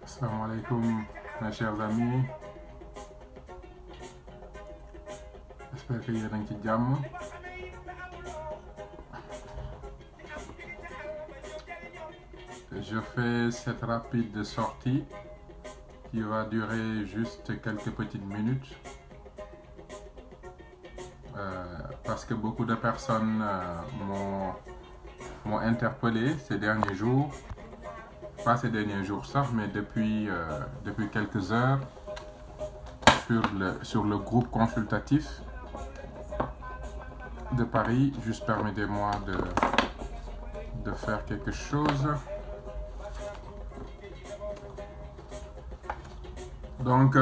Assalamu alaikum, mes chers amis. J'espère que yéen a ngi ci jàmm. Je fais cette rapide sortie qui va durer juste quelques petites minutes parce que beaucoup de personnes m'ont interpellé ces derniers jours. Pas ces derniers jours sax, mais depuis quelques heures sur le groupe consultatif de Paris. Juste permettez-moi de faire quelque chose. Donc,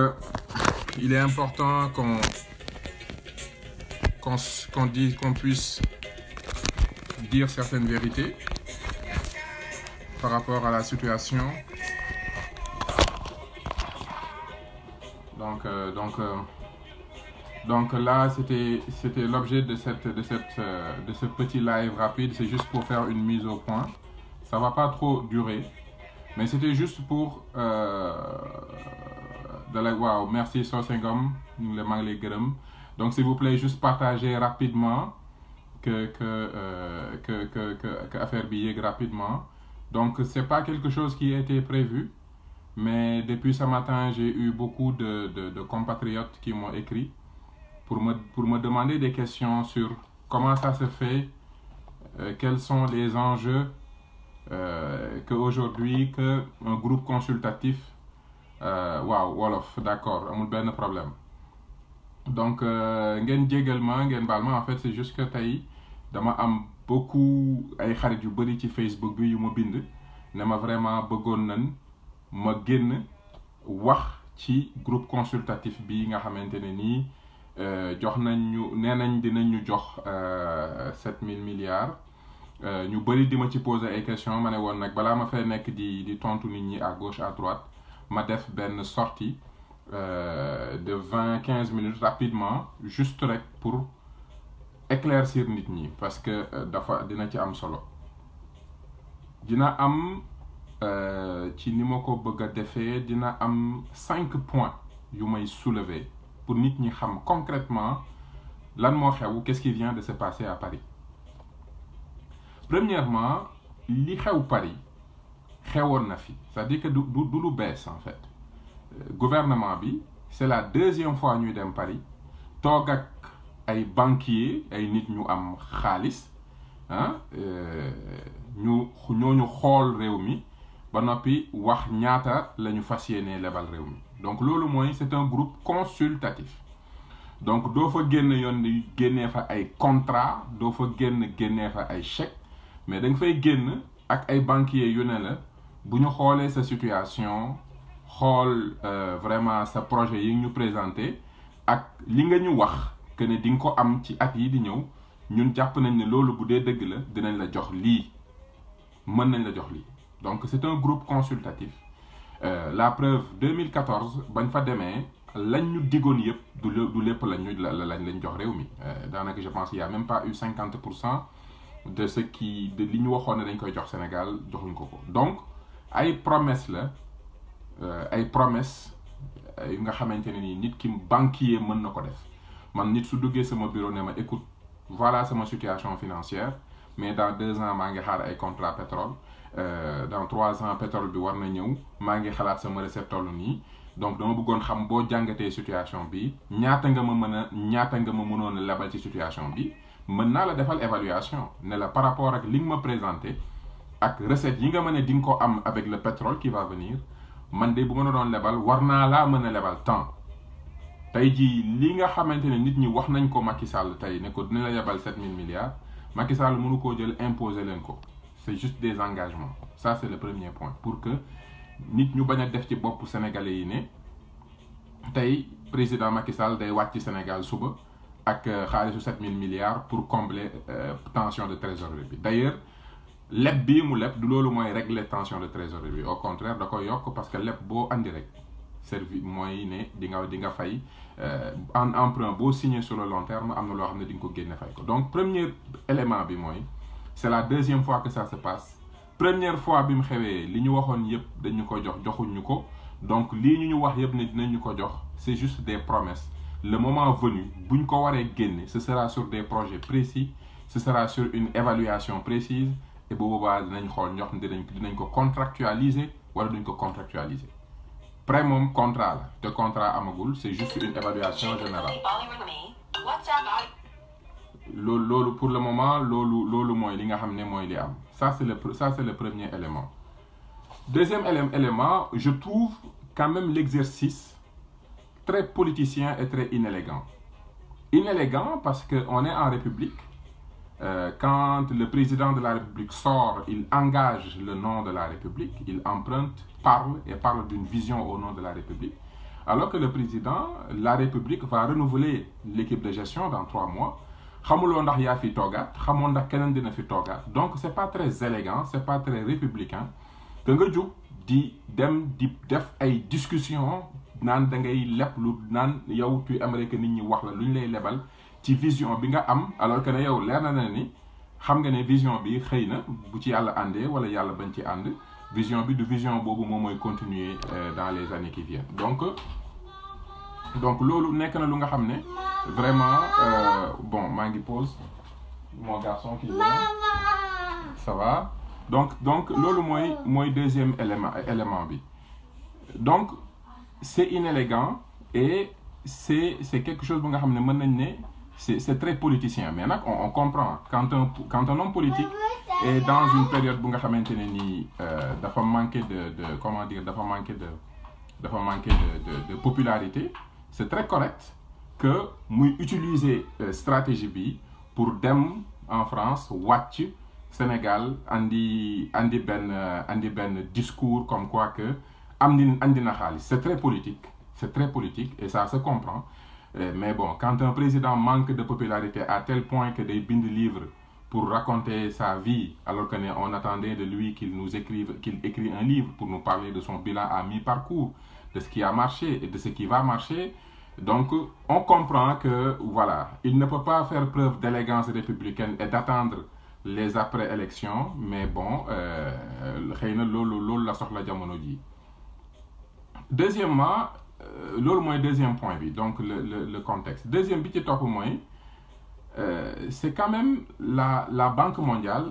il est important qu'on puisse dire certaines vérités par rapport à la situation. Donc là, c'était l'objet de ce petit live rapide. C'est juste pour faire une mise au point. Ça va pas trop durer, mais c'était juste pour wow, merci Sosengom, nous les maa ngi lay gërëm. Donc s'il vous plaît, juste partagez rapidement que affaire bi yéeg rapidement. Donc c'est pas quelque chose qui a été prévu, mais depuis ce matin, j'ai eu beaucoup de compatriotes qui m'ont écrit pour me demander des questions sur comment ça se fait, quels sont les enjeux qu'aujourd'hui un groupe consultatif waaw wolof d'accord amul benn problème. Donc ngeen jégal ma ngeen baal ma, en fait c'est juste que tey dama am beaucoup ay xarit yu bari ci Facebook bi yu ma bind ne ma vraiment bëggoon nañ ma génn wax ci groupe consultatif bi nga xamante ne nii jox nañ ñu nee nañ dinañ ñu jox 7000 milliards. ñu bari di ma ci poser ay questions ma ne woon nag balaa ma fay nekk di tontu nit ñi à gauche à droite ma def benn sortie de 20-15 minutes rapidement juste rek pour éclaircir nit ñi parce que dina ci am solo. Dina am ci ni ma ko bëgg a defee dina am 5 points yu may soulever pour nit ñi xam concrètement lan moo xew, qu'est-ce qui vient de se passer à Paris. Premièrement, li xew Paris xewoon na fi, c'est-à-dire que du lu bees en fait. Gouvernement bi c'est la deuxième fois ñuy dem Paris toog ak ay banquiers ay nit ñu am xaalis ñooñu xool réew mi ba noppi wax ñaata la ñu fas yéenee lebal réew mi. Donc loolu mooy c'est un groupe consultatif. Donc doo fa génnee fa ay contrat, doo fa génnee fa ay chèques, mais da nga fay génn ak ay banquiers yu ne la bu ñu xoolee sa situation xool vraiment sa projet yi ñu présenté ak li nga ñu wax que ne di nga ko am ci at yi di ñëw ñun jàpp nañ ne loolu bu dee dëgg la dinañ la jox lii, mën nañ la jox lii. Donc c'est un groupe consultatif. La preuve 2014 bañ fa demee lañ ñu digoon yëpp du lépp lañ jox réew mi. Daanaka je pense qu'il y a même pas eu 50% de ce qui de li ñu waxoon ne dañ koy jox Sénégal joxuñ ko. Donc ay promesse la ay promesse yu nga xamante ne nii nit ki banquier mën na ko def. Man nit su duggee sama bureau ne ma écoute voilà sama situation financière, mais dans 2 ans maa ngi xaar ay contrat pétrole, dans 3 ans pétrole bi war na ñëw maa ngi xalaat sama recette tollu nii. Donc dama bëggoon xam boo jàngatee situation bi ñaata nga ma mënoon a lebal ci situation bi, mën naa la defal évaluation ne la par rapport ak li nga ma présenté ak recette yi nga mën a di nga ko am avec le pétrole qui va venir, man de bu ma doon lebal war naa laa mën a lebal temps. Tey jii li nga xamante ne nit ñi wax nañ ko Macky Sall tey ne ko dina la lebal 7000 milliards Macky Sall mënu koo jël imposer leen ko. C'est juste des engagements. Ça c'est le premier point pour que nit ñu bañ a def ci bopp sénégalais yi ne tey président Macky Sall day wàcc Sénégal suba ak xaalisu 7000 milliards pour combler tension de trésorerie bi. D'ailleurs leb bii mu leb du loolu mooy régler tension de trésorerie bi, au contraire da koy yokk parce que leb boo andi rek servi mooy ne di nga fay en emprunt boo signé sur le long terme am na loo xam ne di nga ko génne fay ko. Donc premier élément bi mooy c'est la deuxième fois que ça se passe première fois bi mu xewee li ñu waxoon yëpp dañu ko jox joxuñ ñu ko donc lii ñu wax yëpp ne dinañu ko jox c'est juste des promesses le moment venu buñ ko waree génne ce sera sur des projets précis ce sera sur une évaluation précise et bu boobaa dinañ xool ñoo xam ne dinañ ko contractualiser wala duñ ko contractualiser prêt moom contrat la te contrat amagul c'est juste une évaluation générale loolu pour le moment loolu mooy li nga xam ne mooy li am ça c'est le premier élément. Deuxième élément, je trouve quand même l'exercice très politicien et très inélégant. Inélégant parce qu'on est en République. Quand le président de la République sort, il engage le nom de la République, il emprunte, parle d'une vision au nom de la République. Alors que le président, la République va renouveler l'équipe de gestion dans 3 mois. Xamuloo ndax yaa fi toogaat xamoo ndax keneen dina fi toogaat donc c'est pas très élégant c'est pas très républicain que nga jóg di def ay discussion naan da ngay leb lu naan yow tu aimerais que nit ñi wax la lu ñu lay lebal ci vision bi nga am alors que ne yow leer na ni xam nga ne vision bi xëy na bu ci yàlla àndee wala yàlla bañ ci ànd vision bi du vision boobu moom mooy continuer dans les années qui viennent donc loolu nekk na lu nga xam ne vraiment bon maa ngi pause mon garçon qui vient ça va donc loolu mooy deuxième élément bi donc c'est inélégant et c'est quelque chose bu nga xam ne mën nañ ne c'est très politicien mais nag on comprend quand un homme politique est dans une période bu nga xamante ne nii dafa manquer de comment dire dafa manquer de popularité c'est très correct que muy utiliser stratégie bi pour dem en France wàcc Sénégal andi benn discours comme quoi que andi na xaalis c'est très politique et ça se comprend mais bon quand un président manque de popularité à tel point que day bind livre pour raconter sa vie alors que on attendait de lui qu'il écrit un livre pour nous parler de son bilan à mi-parcours de ce qui a marché et de ce qui va marcher. Donc, on comprend que, voilà, il ne peut pas faire preuve d'élégance républicaine et d'attendre les après-élections, mais bon, xëy na loolu la soxla jamono ji. Deuxièmement, loolu mooy deuxième point bi, donc le contexte. Deuxième bi ci topp mooy, c'est quand même la Banque mondiale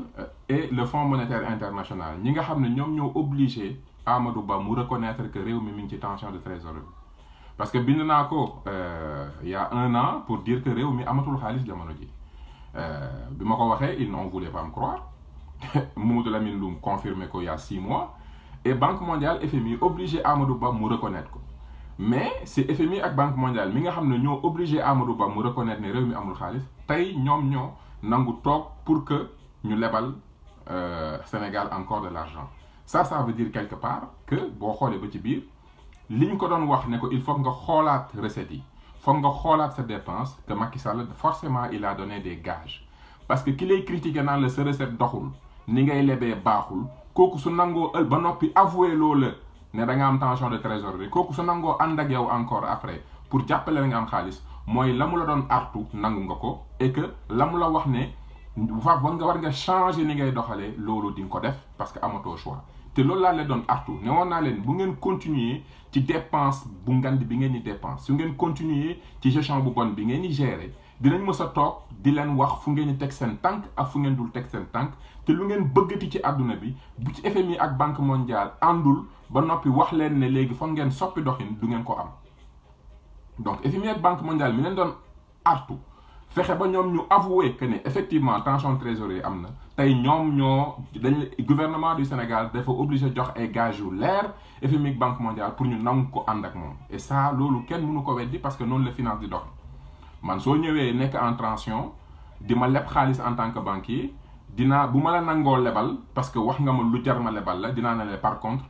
et le Fonds monétaire international ñi nga xam ne ñoom ñoo obligé Amadou Ba mu reconnaître que réew mi ngi ci tension de trésorerie. Parce que bind naa ko il y a 1 an pour dire que réew mi amatul xaalis jamono ji bi ma ko waxee ils n'en voulaient pas me croire Mamadou Lamine Loum confirmé ko il y a 6 mois et Banque mondiale FMI obligé Amadou Ba mu reconnaître ko mais c'est FMI ak Banque mondiale mi nga xam ne ñoo obligé Amadou Ba mu reconnaître ne réew mi amul xaalis tey ñoom ñoo nangu toog pour que ñu lebal Sénégal encore de l'argent ça veut dire quelque part que boo xoolee ba ci biir li ñu ko doon wax ne ko il faut nga xoolaat recettes yi foog nga xoolaat sa dépense que Macky Sall forcément il a donné des gages parce que ki lay critiquer naan la sa recette doxul ni ngay lebee baaxul kooku su nangoo ba noppi avoué loolu ne da nga am tension de trésorerie kooku su nangoo ànd ak yow encore après pour jàppale la nga am xaalis mooy la mu la doon artu nangu nga ko et que la mu la wax ne war nga changer ni ngay doxalee loolu di nga ko def parce que amatoo choix te loolu laa leen doon artu ne woon naa leen bu ngeen continuer ci dépense bu ngand bi ngeen di dépense su ngeen continuer ci gestion bu bon bi ngeen di gérer dinañ mës a toog di leen wax fu ngeen di teg seen tànk ak fu ngeen dul teg seen tànk te lu ngeen bëggati ci àdduna bi bu ci FMI ak Banque mondiale àndul ba noppi wax leen ne léegi foog ngeen soppi doxin du ngeen ko am donc FMI ak Banque mondiale mi leen doon artu fexe ba ñoom ñu avouer que ne effectivement tension de trésorerie am na tey ñoom gouvernement du Sénégal dafa obligé jox ay gages yu leer FMI ak Banque mondiale pour ñu nangu ko ànd ak moom et ça loolu kenn mënu ko weddi parce que noonu la finance di dox man soo ñëwee nekk en tension di ma leb xaalis en tant que banquier dinaa bu ma la nangoo lebal parce que wax nga ma lu jar ma lebal la dinaa ne la par contre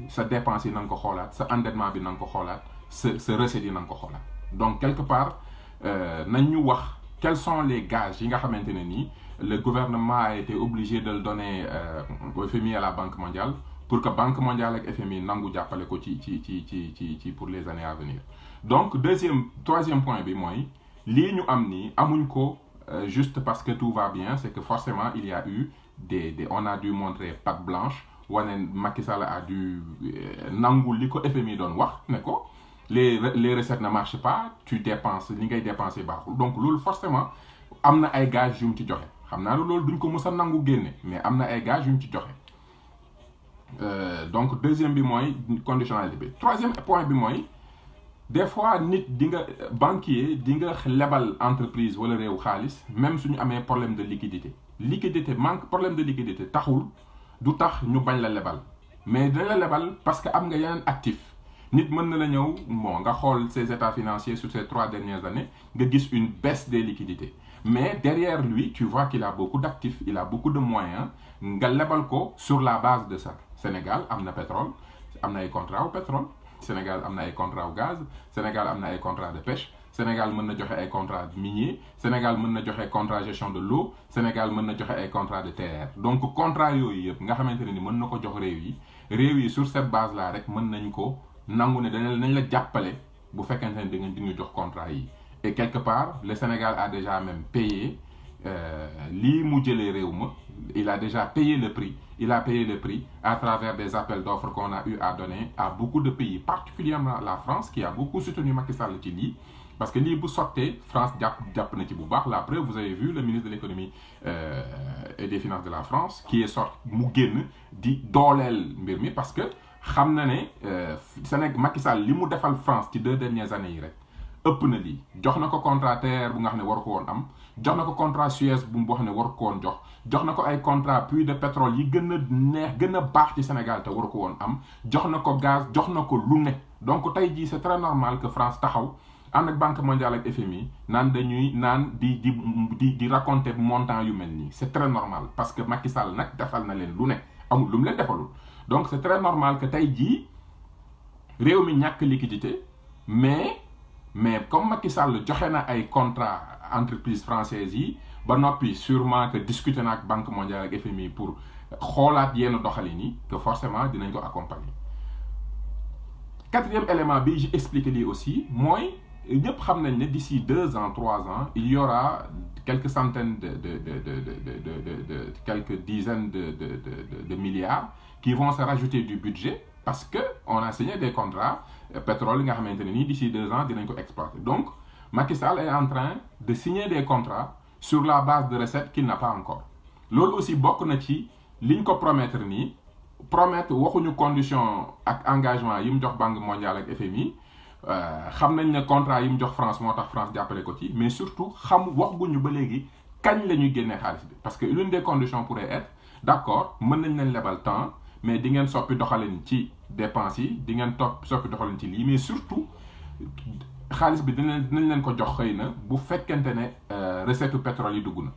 sa dépense yi na nga ko xoolaat sa endettement bi na nga ko xoolaat sa recette yi na nga ko xoolaat donc quelque part nañ ñu wax quels sont les gages yi nga xamante ne nii le gouvernement a été obligé de le donner au FMI à la Banque mondiale pour que Banque mondiale ak FMI nangu jàppale ko ci pour les années à venir donc troisième point bi mooy lii ñu am nii amuñ ko juste parce que tout va bien c'est que forcément il y a eu on a dû montrer patte blanche wane Macky Sall a dû nangu li ko FMI doon wax ne ko les recettes ne marchent pas tu dépenses li ngay dépenser baaxul donc loolu forcément am na ay gages yu mu ci joxe xam naa loolu duñ ko mës a nangu génne mais am na ay gages yu mu ci joxe donc deuxième bi mooy conditionnalité bi troisième point bi mooy des fois nit di nga banquier di nga lebal entreprise wala réew xaalis même suñu amee problème de liquidité problème de liquidité taxul du tax ñu bañ la lebal mais dañ la lebal parce que am nga yeneen actif nit mën na la ñëw bon nga xool ses états financiers sur ces 3 dernières années nga gis une baisse des liquidités mais derrière lui tu vois qu'il a beaucoup d'actifs il a beaucoup de moyens nga lebal ko sur la base de ça Sénégal am na pétrole am na ay contrat au pétrole Sénégal am na ay contrat au gaz Sénégal am na ay contrat de pêche Sénégal mën na joxe ay contrat minier Sénégal mën na joxe contrat gestion de l'eau Sénégal mën na joxe ay contrat de terre donc contrat yooyu yëpp nga xamante ne ni mën na ko jox réew yi sur cette base là rek mën nañ ko nangu ne nañ la jàppale bu fekkente ne di ñu jox contrat yi et quelque part le Sénégal a déjà même payé lii mu jëlee réew ma il a déjà payé le prix à travers des appels d'offres qu'on a eu à donner à beaucoup de particulièrement la France qui a beaucoup soutenu Macky Sall ci lii parce que lii bu sottee France jàpp na ci bu baax la preuve vous avez vu le ministre de l'économie et des finances de la France qui est sorti mu génn di dooleel mbir mi parce que xam na ne Sénégal Macky Sall li mu defal France ci 2 dernières années yi rek ëpp na lii jox na ko contrat TER bu nga xam ne waru ko woon am jox na ko contrat Suez bu mu wax ne waru ko woon jox na ko ay contrat puits de pétrole yi gën a neex gën a baax ci Sénégal te waru ko woon am jox na ko gaz jox na ko lu ne donc tey jii c'est très normal que France taxaw ànd ak Banque mondiale ak FMI naan di raconter montant yu mel nii c'est très normal parce que Macky Sall nag defal na leen lu ne amul lu mu leen defalul donc c'est très normal que tey jii réew mi ñàkk liquidité mais comme Macky Sall joxe na ay contrat entreprise française yi ba noppi sûrement que discuter na ak Banque mondiale ak FMI pour xoolaat yenn doxalin yi que forcément dinañ ko accompagner. Quatrième élément bi j'ai expliqué lii aussi mooy ñëpp xam nañ ne d'ici 2 ans 3 ans il y aura quelques centaines quelques dizaines de milliards qui vont se rajouter du budget parce que on a signé des contrats pétrole yi nga xamante ne nii d'ici 2 ans dinañ ko exploiter donc Macky Sall est en train de signer des contrats sur la base de recettes qu'il n'a pas encore loolu aussi bokk na ci liñ ko promettre nii waxuñu condition ak engagement yi mu jox Banque mondiale ak FMI xam nañ ne contrat yi mu jox France moo tax France jàppale ko ci mais surtout waxguñu ba léegi kañ la ñuy génnee xaalis bi parce que l'une des conditions pourrait être d'accord mën nañ leen lebal temps mais di ngeen soppi doxalin ci dépenses yi di ngeen soppi doxalin ci lii mais surtout xaalis bi dinañ leen ko jox xëy na bu fekkente ne recette pétrole yi dugg na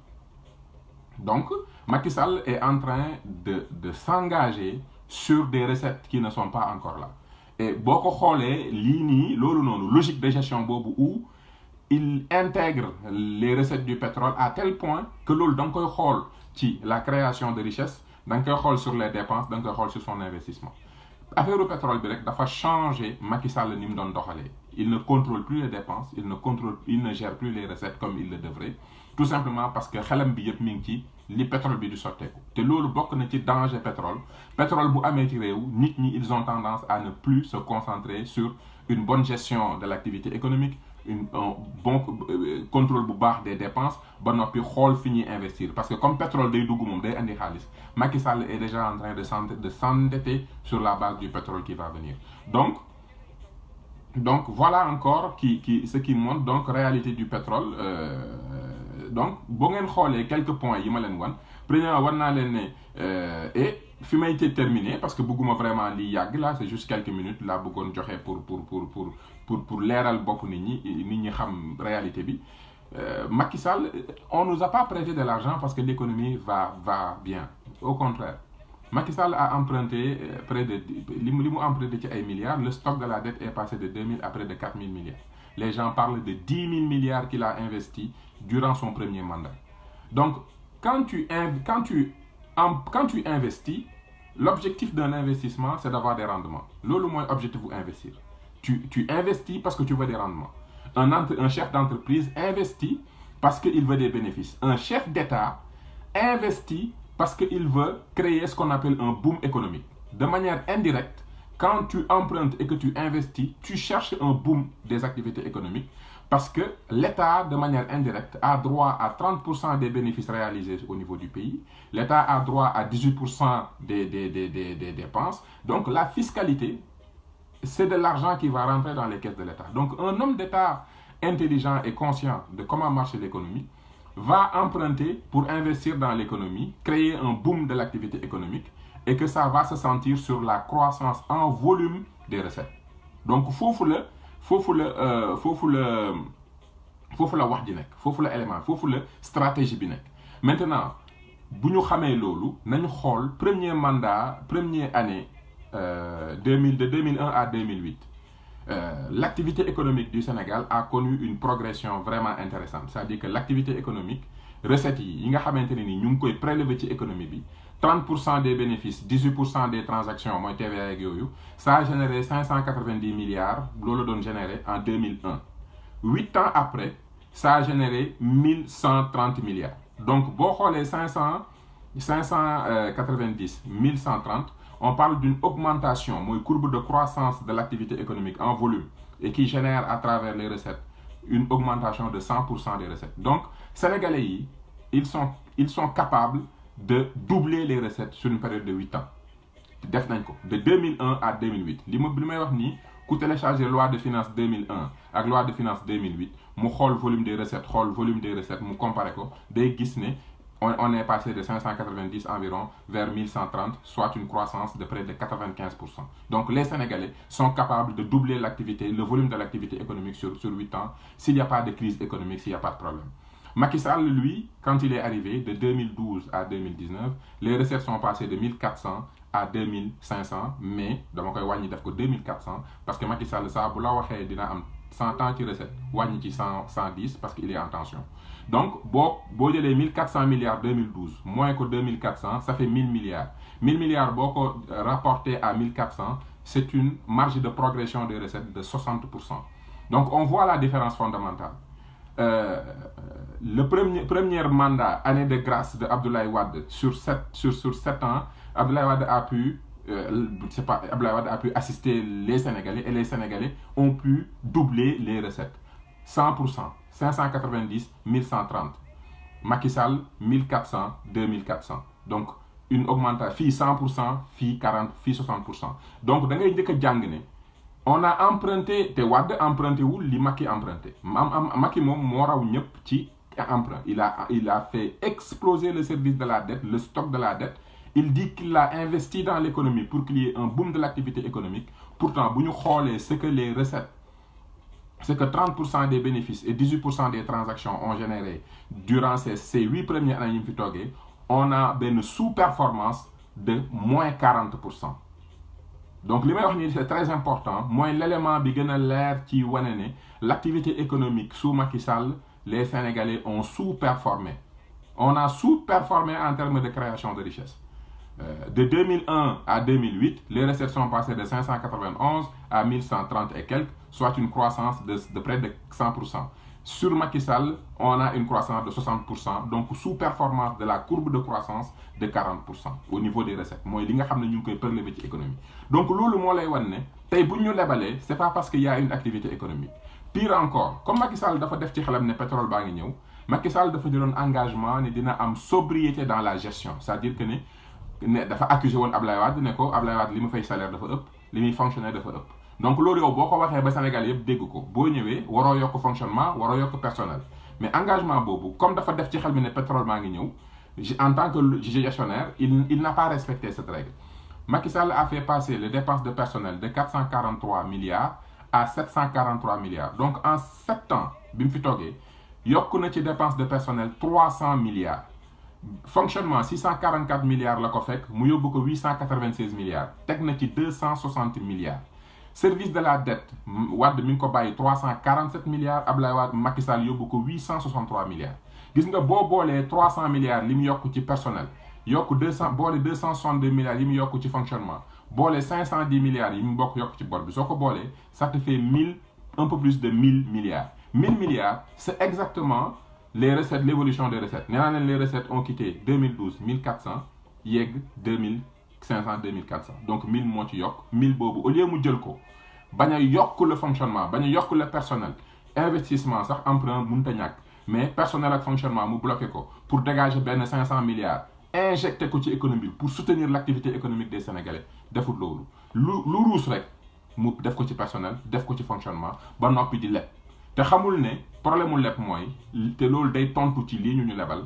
donc Macky Sall est en train de s'engager sur des recettes qui ne sont pas encore là et boo ko xoolee lii nii loolu noonu logique de gestion boobu où il intègre les recettes du pétrole à tel point que loolu da nga koy xool ci la création de richesse da nga koy xool sur les dépenses da nga koy xool sur son investissement affaire du pétrole bi rek dafa changer Macky Sall ni mu doon doxalee il ne contrôle plus les dépenses il ne gère plus les recettes comme il le devrait tout simplement parce que xelam bi yëpp mi ngi ci li pétrole bi di sotteeku te loolu bokk na ci danger pétrole bu amee ci réew nit ñi ils ont tendance à ne plus se concentrer sur une bonne gestion de l'activité économique un bon contrôle bu baax des dépenses ba noppi xool fi ñuy investir parce que comme pétrole day dugg moom day andi xaalis Macky Sall est déjà en train de s'endetter sur la base du pétrole qui va venir donc voilà encore ce qui montre donc réalité du pétrole donc boo ngeen xoolee quelques points yi ma leen wan premièrement war naa leen ne et fi may terminer parce que bëgguma vraiment lii yàgg là c'est juste quelques minutes laa bëggoon joxe pour leeral bopp nit ñi xam réalité bi Macky Sall on nous a pas prêté de l'argent parce que l'économie va bien au contraire Macky Sall a emprunté près de li mu emprunté ci ay milliards le stock de la dette est passé de 2000 à près de 4000 milliards les gens parlent de 10 000 milliards qu'il a investi durant son premier mandat donc quand tu investis l'objectif d'un investissement c'est d'avoir des rendements loolu mooy objectif bu investir tu investis parce que tu veux des rendements un chef d'entreprise investit parce qu'il veut des bénéfices un chef d'État investit parce qu'il veut créer ce qu'on appelle un boom économique. De manière indirecte, quand tu empruntes et que tu investis, tu cherches un boom des activités économiques parce que l'État, de manière indirecte, a droit à 30% des bénéfices réalisés au niveau du pays. L'État a droit à 18% des dépenses. Donc la fiscalité, c'est de l'argent qui va rentrer dans les caisses de l'État. Donc un homme d'État intelligent et conscient de comment marche l'économie va emprunter pour investir dans l'économie, créer un boom de l'activité économique et que ça va se sentir sur la croissance en volume des recettes. Donc foofu la wax ji nekk, foofu la élément, foofu la stratégie bi nekk. Maintenant bu ñu xamee loolu nañu xool premier mandat, première année de 2001 à 2008. L'activité économique du Sénégal a connu une progression vraiment intéressante. C'est-à-dire que l'activité économique, recettes yi nga xamante ne ni ñu ngi koy prélever ci économie bi, 30% des bénéfices, 18% des transactions, mooy TVA ak yooyu, ça a généré 590 milliards, loolu doon généré en 2001. 8 ans après, ça a généré 1130 milliards. Donc boo xoolee 590, 1130, on parle d'une augmentation, mooy courbe de croissance de l'activité économique en volume et qui génère à travers les recettes une augmentation de 100% des recettes. Donc, Sénégalais yi, ils sont capables de doubler les recettes sur une période de 8 ans. Def nañ ko de 2001 à 2008. Li may wax nii ku télécharger loi de finances 2001 ak loi de finances 2008 mu xool volume des recettes mu comparé ko day gis ne on est passé de 590 environ vers 1130, soit une croissance de près de 95%. Donc les Sénégalais sont capables de doubler l'activité, le volume de l'activité économique sur 8 ans, s'il n'y a pas de crise économique, s'il n'y a pas de problème. Macky Sall, lui, quand il est arrivé, de 2012 à 2019, les recettes sont passées de 1400 à 2500, mais dama koy wàññi def ko 2400 parce que Macky Sall saa bu la waxee dina am 100 ans ci recette wàññi ci 110 parce qu'il est en tension. Donc boo jëlee 1400 milliards 2012 moins que 2400, ça fait 1000 milliards. 1000 milliards boo ko rapporté à 1400, c'est une marge de progression des recettes de 60%. Donc on voit la différence fondamentale. Le premier mandat, année de grâce de Abdoulaye Wade sur 7 ans, Abdoulaye Wade a pu assister les Sénégalais et les Sénégalais ont pu doubler les recettes. 100%, 590, 1130. Macky Sall, 1400, 2400. Donc, une augmentation, fille 100%, fille 40, fille 60%. Donc, da ngay njëkk a jàng ne on a emprunté, te Wade emprunté wul li Macky emprunté. Macky moom moo raw ñëpp ci emprunt. Il a fait exploser le service de la dette, le stock de la dette. Il dit qu'il a investi dans l'économie pour qu'il y ait un boom de l'activité économique. Pourtant, bu ñu xoolee ce que les recettes, c'est que 30% des bénéfices et 18% des transactions ont généré durant ces 8 premières années yi mu fi toogee, on a une sous-performance de moins 40%. Donc li may wax nii c'est très important, mooy l'élément bi gën a leer ci wane ne l'activité économique sous Macky Sall, les Sénégalais ont sous-performé. On a sous-performé en termes de création de richesse. De 2001 à 2008, les recettes sont passées de 591 à 1130 et quelques, soit une croissance de près de 100%. Sur Macky Sall, on a une croissance de 60%, donc sous-performance de la courbe de croissance de 40% au niveau des recettes. Mooy li nga xam ne ñu ngi koy prélever ci économie. Donc loolu moo lay wan ne tey bu ñu lebalee c'est pas parce qu'il y a une activité économique. Pire encore, comme Macky Sall dafa def ci xelam ne pétrole baa ngi ñëw, Macky Sall dafa jëloon engagement ne dina am sobriété dans la gestion, c'est-à-dire que ne dafa accusé woon Ablaye Wade ne ko Ablaye Wade li mu fay salaire dafa ëpp, li muy fonctionnaire dafa ëpp. Donc loolu yow boo ko waxee ba Sénégal yëpp dégg ko boo ñëwee waroo yokk fonctionnement waroo yokk personnel mais engagement boobu comme dafa def ci xel mi ne pétrole maa ngi ñëw en tant que gestionnaire il n'a pas respecté cette règle. Macky Sall a fait passer les dépenses de personnel de 443 milliards à 743 milliards. Donc en 7 ans bi mu fi toogee yokk na ci dépenses de personnel 300 milliards. Fonctionnement 644 milliards la ko fekk mu yóbbu ko 896 milliards teg na ci 260 milliards. Service de la dette Wade mi ngi ko bàyyi 347 milliards, Abdoulaye Wade Macky Sall yóbbu ko 863 milliards. Gis nga boo boolee 300 milliards li mu yokk ci personnel yokk 262 milliards yi mu yokk ci fonctionnement boole 510 milliards yi mu bokk yokk ci bor bi soo ko boolee ça te fait un peu plus de 1000 milliards. 1000 milliards c'est exactement les recettes l'évolution des recettes nee naa leen les recettes ont quitté 2012 1400 yegg 2500 2400 donc 1000 moo ci yokk 1000 boobu au lieu mu jël ko bañ a yokk le fonctionnement bañ a yokk le personnel investissement sax emprunt mënut a ñàkk mais personnel ak fonctionnement mu bloqué ko pour dégager benn 500 milliards injecté ko ci économie pour soutenir l'activité économique des Sénégalais deful loolu lu ruus rek mu def ko ci personnel def ko ci fonctionnement ba noppi di leb te xamul ne problème mu leb mooy te loolu day tontu ci lii ñu lebal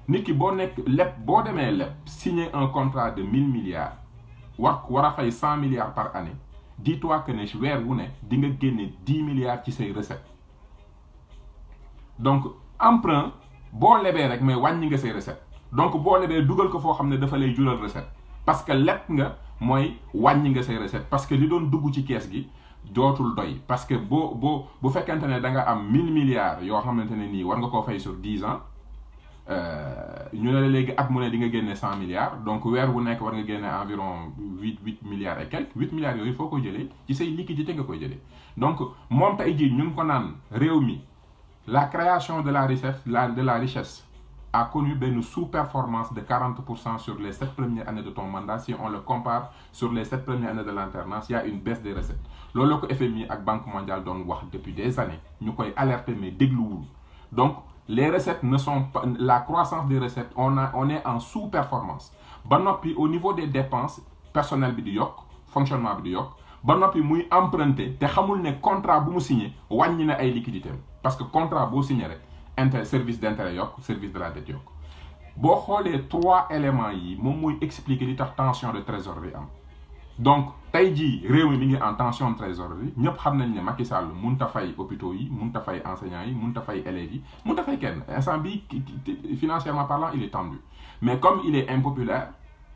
nit ki boo nekk leb boo demee leb signer un contrat de 1000 milliards war a fay 100 milliards par année dis-toi que ne weer wu ne di nga génne 10 milliards ci say recettes donc emprunt boo lebee rek mais wàññi nga say recettes donc boo lebee dugal ko foo xam ne dafa lay jural recette parce que leb nga mooy wàññi nga say recette parce que li doon dugg ci kees gi dootul doy parce que bu fekkente ne da nga am 1000 milliards yoo xamante ne nii war nga koo fay sur 10 ans ñu ne la léegi at mu ne di nga génne 100 milliards donc weer wu nekk war nga génne environ 8 milliards et quelques 8 milliards yooyu foo ko jëlee ci say liquidité nga koy jëlee donc moom tey jii ñu ngi ko naan réew mi la création de la richesse a connu une sous-performance de 40% sur les 7 premières années de ton mandat. Si on le compare sur les 7 premières années de l'alternance, il y a une baisse des recettes. Lolo que FMI et Banque mondiale doon wax depuis des années, ñu koy alerter mais dégluwul. Donc les recettes ne sont pas la croissance des recettes, on est en sous-performance. Ba noppi au niveau des dépenses, personnel bi di yok, fonctionnement bi di yok, ba noppi muy emprunter te xamul ne contrat bu mu signé wàññi na ay liquidités parce que contrat boo signé rek service d'intérêt yokk service de la dette yokk boo xoolee 3 éléments yi moom mooy expliquer li tax tension de trésorerie am donc tey jii réew mi ngi en tension de trésorerie ñëpp xam nañ ne Macky Sall mënut a fay hôpitaux yi mënut a fay enseignants yi mënut a fay élèves yi mënut a fay kenn instant bi financièrement parlant il est tendu mais comme il est impopulaire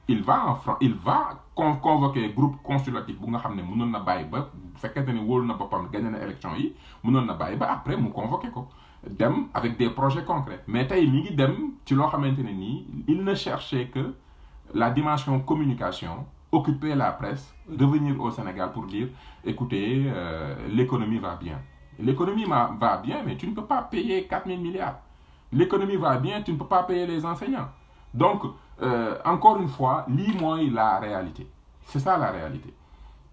il va convoquer groupe consultatif bu nga xam ne mënoon na bàyyi ba bu fekkente ne wóolu na boppam gagné na élection yi mënoon na bàyyi ba après mu convoquer ko dem avec des projets concrets mais tey mi ngi dem ci loo xamante ne nii il ne cherchait que la dimension communication occuper la presse revenir au Sénégal pour dire écoutez l'économie va bien va bien mais tu ne peux pas payer 4000 milliards l'économie va bien tu ne peux pas payer les enseignants donc encore une fois lii mooy la réalité c'est ça la réalité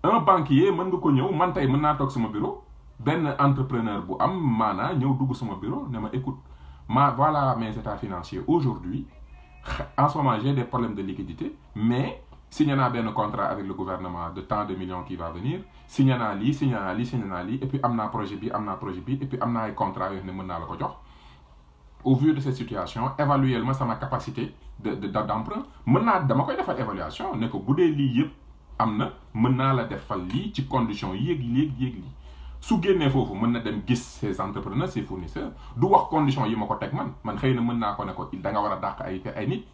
un banquier mën nga ko ñëw man tey mën naa toog sama bureau benn entrepreneur bu am maanaa ñëw dugg sama bureau ne ma écoute voilà mes états financiers aujourd'hui en ce moment j'ai des problèmes de liquidité mais signé naa benn contrat avec le gouvernement de tant de millions qui va venir signé naa lii et puis am naa projet bi et puis am naa ay contrat yoo xam ne mën naa la ko jox au vu de cette situation évaluer ma sama capacité d'emprunt mën naa dama koy defal évaluation ne ko bu dee lii yëpp am na mën naa la defal lii ci condition yéeg lii su génnee foofu mën na dem gis ces entrepreneurs ces fournisseurs du wax condition yi ma ko teg man xëy na mën naa ko ne ko da nga war a dàq ay nit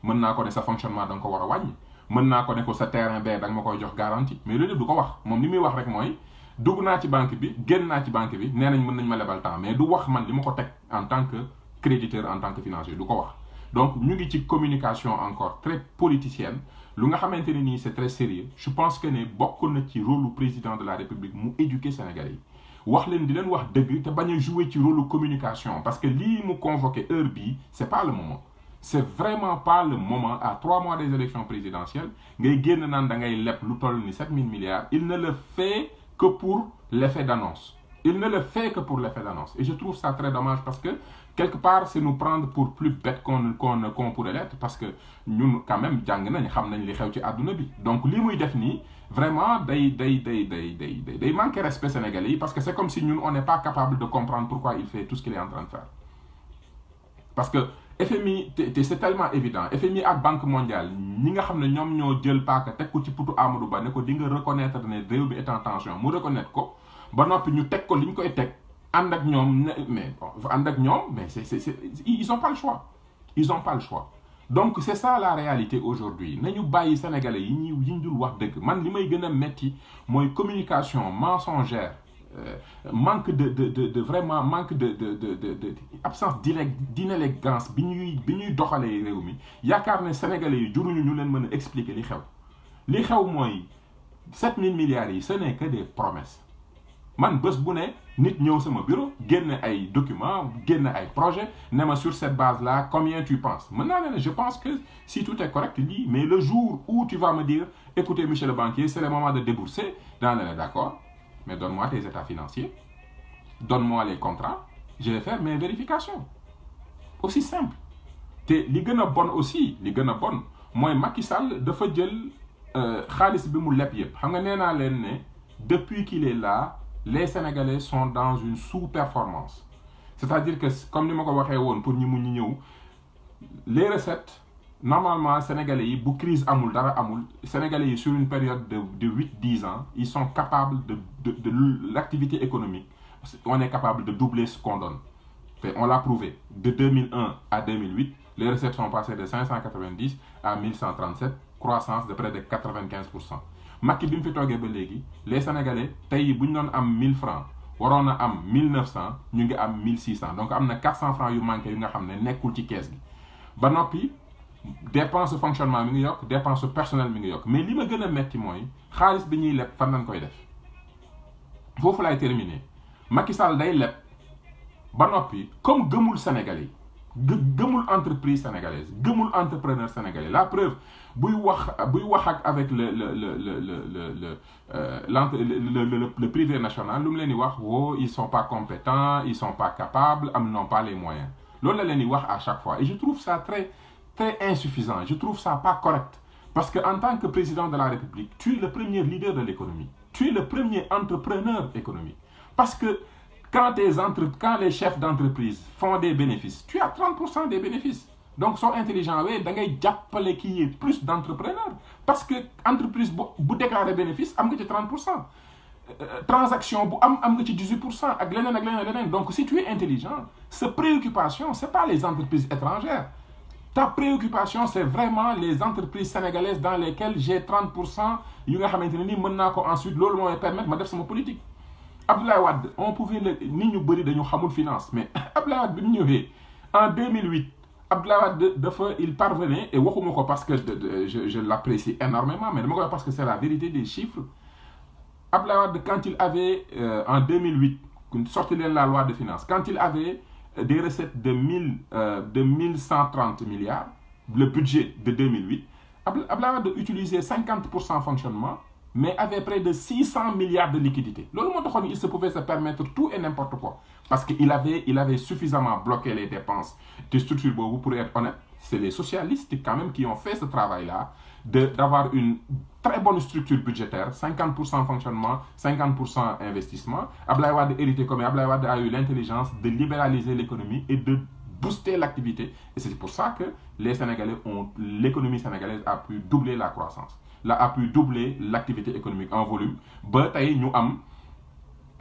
mën naa ko ne sa fonctionnement da nga ko war a wàññi mën naa ko ne ko sa terrain bee da nga ma koy jox garantie mais loolu du ko wax moom li muy wax rek mooy dugg naa ci banque bi génn naa ci banque bi nee nañ mën nañ ma lebal temps mais du wax man li ma ko teg en tant que créditeur en tant que financier du ko wax donc ñu ngi ci communication encore très politicienne lu nga xamante ne nii c'est très sérieux je pense que ne bokk na ci rôle lu président de la République mu éduquer Sénégalais yi wax leen di leen wax dëgg te bañ a jouer ci rôle lu communication parce que lii mu convoqué heure bii c'est pas le moment c'est vraiment pas le moment à 3 mois des élections présidentielles ngay génn naan da ngay leb lu toll ni 7000 milliards il ne le fait que pour l'effet d'annonce et je trouve ça très dommage parce que quelque part c'est nous prendre pour plus bête qu'on pourrait l'être parce que ñun quand même jàng nañ xam nañ li xew ci àdduna bi donc lii muy def nii vraiment day manquer respect sénégalais yi parce que c'est comme si ñun on n'est pas capable de comprendre pourquoi il fait tout ce qu'il est en train de faire parce que FMI te c'est tellement évident FMI ak Banque mondiale ñi nga xam ne ñoom ñoo jël paaka teg ko ci putu Amadou Ba ne ko di nga reconnaître ne réew bi est en tension mu reconnaître ko ba noppi ñu teg ko li ñu koy teg ànd ak ñoom mais c'est ils ont pas le choix donc c'est ça la réalité aujourd'hui nañu bàyyi sénégalais yi ñu dul wax dëgg man li may gën a metti mooy communication mensongère manque de vraiment manque de absence d'inélégance bi ñuy doxalee réew mi yaakaar ne sénégalais yi juruñu ñu leen mën a expliquer li xew mooy 7000 milliards yi ce n'est que des promesses man bés bu ne nit ñëw sama bureau génne ay documents génne ay projets ne ma sur cette base là combien tu penses maintenant je pense que si tout est correct lii mais le jour où tu vas me dire écoutez monsieur le banquier c'est le moment de débourser dana ne d'accord mais donne-moi tes états financiers donne-moi les contrats je vais faire mes vérifications aussi simple te li gën a bon aussi li gën a bon mooy Macky Sall dafa jël xaalis bi mu leb yëpp xam nga nee naa leen ne depuis qu'il est là les Sénégalais sont dans une sous-performance c'est-à-dire que comme ni ma ko waxee woon pour ñi mu ñu ñëw les recettes normalement Sénégalais yi bu crise amul dara amul Sénégalais yi sur une période de 8-10 ans ils sont capables de l'activité économique on est capable de doubler ce qu'on donne et on l'a prouvé de 2001 à 2008 les recettes sont passées de 590 à 1137 croissance de près de 95%. Macky bi mu fi toogee ba léegi les Sénégalais tey bu ñu doon am 1000 francs waroon na am 1900 ñu ngi am 1600 donc am na 400 francs yu manqué yu nga xam ne nekkul ci kees gi ba noppi dépense fonctionnement mi ngi yokk dépense personnel mi ngi yokk mais li ma gën a metti mooy xaalis bi ñuy leb fan lañ koy def foofu laay terminer Macky Sall day leb ba noppi comme gëmul Sénégalais yi gëmul entreprise sénégalaise gëmul entrepreneur sénégalais la preuve buy wax ak avec le privé national lu mu leen di wax ils sont pas compétents ils sont pas capables n'ont pas les moyens loolu la leen di wax à chaque fois et je trouve ça très très insuffisant je trouve ça pas correct parce que en tant que président de la République tu es le premier leader de l'économie tu es le premier entrepreneur économique parce que quand les chefs d'entreprise font des bénéfices tu as 30% des bénéfices donc sont intelligents da ngay jàppale qu'il y ait plus d'entrepreneurs parce que entreprise bu déclarer bénéfice am nga ci 30% transaction bu am nga ci 18% ak leneen donc si tu es intelligent sa préoccupation c'est pas les entreprises étrangères ta préoccupation c'est vraiment les entreprises sénégalaises dans lesquelles j'ai 30% yu nga xamante ne ni mën naa ko ensuite loolu moo may permettre ma def sama politique Abdoulaye Wade on pouvait nit ñu bëri dañu xamul finance mais Abdoulaye Wade bi mu ñëwee en 2008 Abdoulaye Wade il parvenait et waxuma ko parce que je l'apprécie énormément mais dama ko wax parce que c'est la vérité des chiffres Abdoulaye Wade quand il avait en 2008 sorti leen la loi de finances quand il avait des recettes de 1130 milliards le budget de 2008 Abdoulaye Wade utilisait 50% fonctionnement mais avait près de 600 milliards de liquidités loolu moo taxoon il se pouvait se permettre tout et n'importe quoi parce que il avait suffisamment bloqué les dépenses de structure boobu pour être honnête c'est les socialistes quand même qui ont fait ce travail là d'avoir une très bonne structure budgétaire 50% fonctionnement 50% investissement Abdoulaye Wade hérité comme Abdoulaye Wade a eu l'intelligence de libéraliser l'économie et de booster l'activité et c'est pour ça que l'économie sénégalaise a pu doubler la croissance a pu doubler l'activité économique en volume ba tey ñu